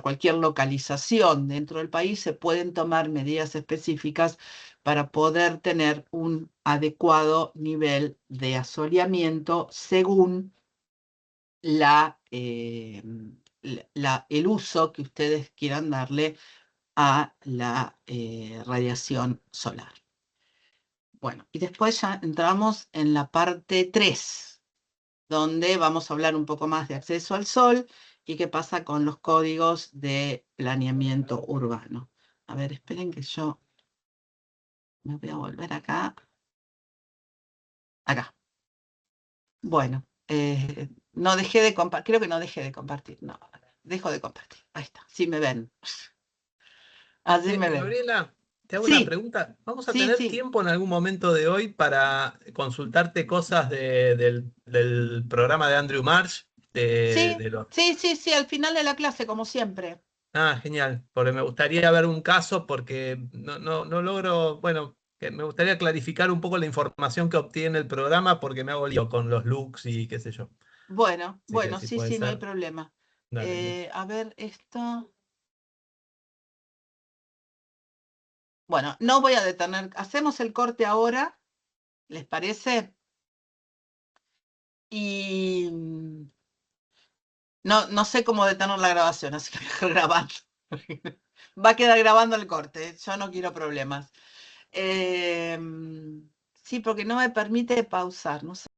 [SPEAKER 1] cualquier localización dentro del país, se pueden tomar medidas específicas para poder tener un adecuado nivel de asoleamiento según el uso que ustedes quieran darle a la radiación solar. Bueno, y después ya entramos en la parte 3, donde vamos a hablar un poco más de acceso al sol y qué pasa con los códigos de planeamiento urbano. A ver, esperen que yo me voy a volver acá. Acá. Bueno, no dejé de compartir, creo que no dejé de compartir, no, dejo de compartir, ahí está, sí me ven. Así me ven.
[SPEAKER 5] Gabriela, te hago una
[SPEAKER 1] Sí,
[SPEAKER 5] pregunta. ¿Vamos a
[SPEAKER 1] sí,
[SPEAKER 5] tener
[SPEAKER 1] sí.
[SPEAKER 5] tiempo en algún momento de hoy para consultarte cosas del programa de Andrew Marsh?
[SPEAKER 1] Sí, al final de la clase, como siempre.
[SPEAKER 5] Ah, genial, porque me gustaría ver un caso porque no logro, bueno, que me gustaría clarificar un poco la información que obtiene el programa porque me hago lío con los looks y qué sé yo.
[SPEAKER 1] Bueno,
[SPEAKER 5] Así que si
[SPEAKER 1] sí,
[SPEAKER 5] puede
[SPEAKER 1] no hay
[SPEAKER 5] ser,
[SPEAKER 1] problema.
[SPEAKER 5] dale.
[SPEAKER 1] A ver, esto. Bueno, no voy a detener. Hacemos el corte ahora, ¿les parece? Y no sé cómo detener la grabación, así que voy a dejar grabando. Va a quedar grabando el corte, yo no quiero problemas. Sí, porque no me permite pausar, no sé.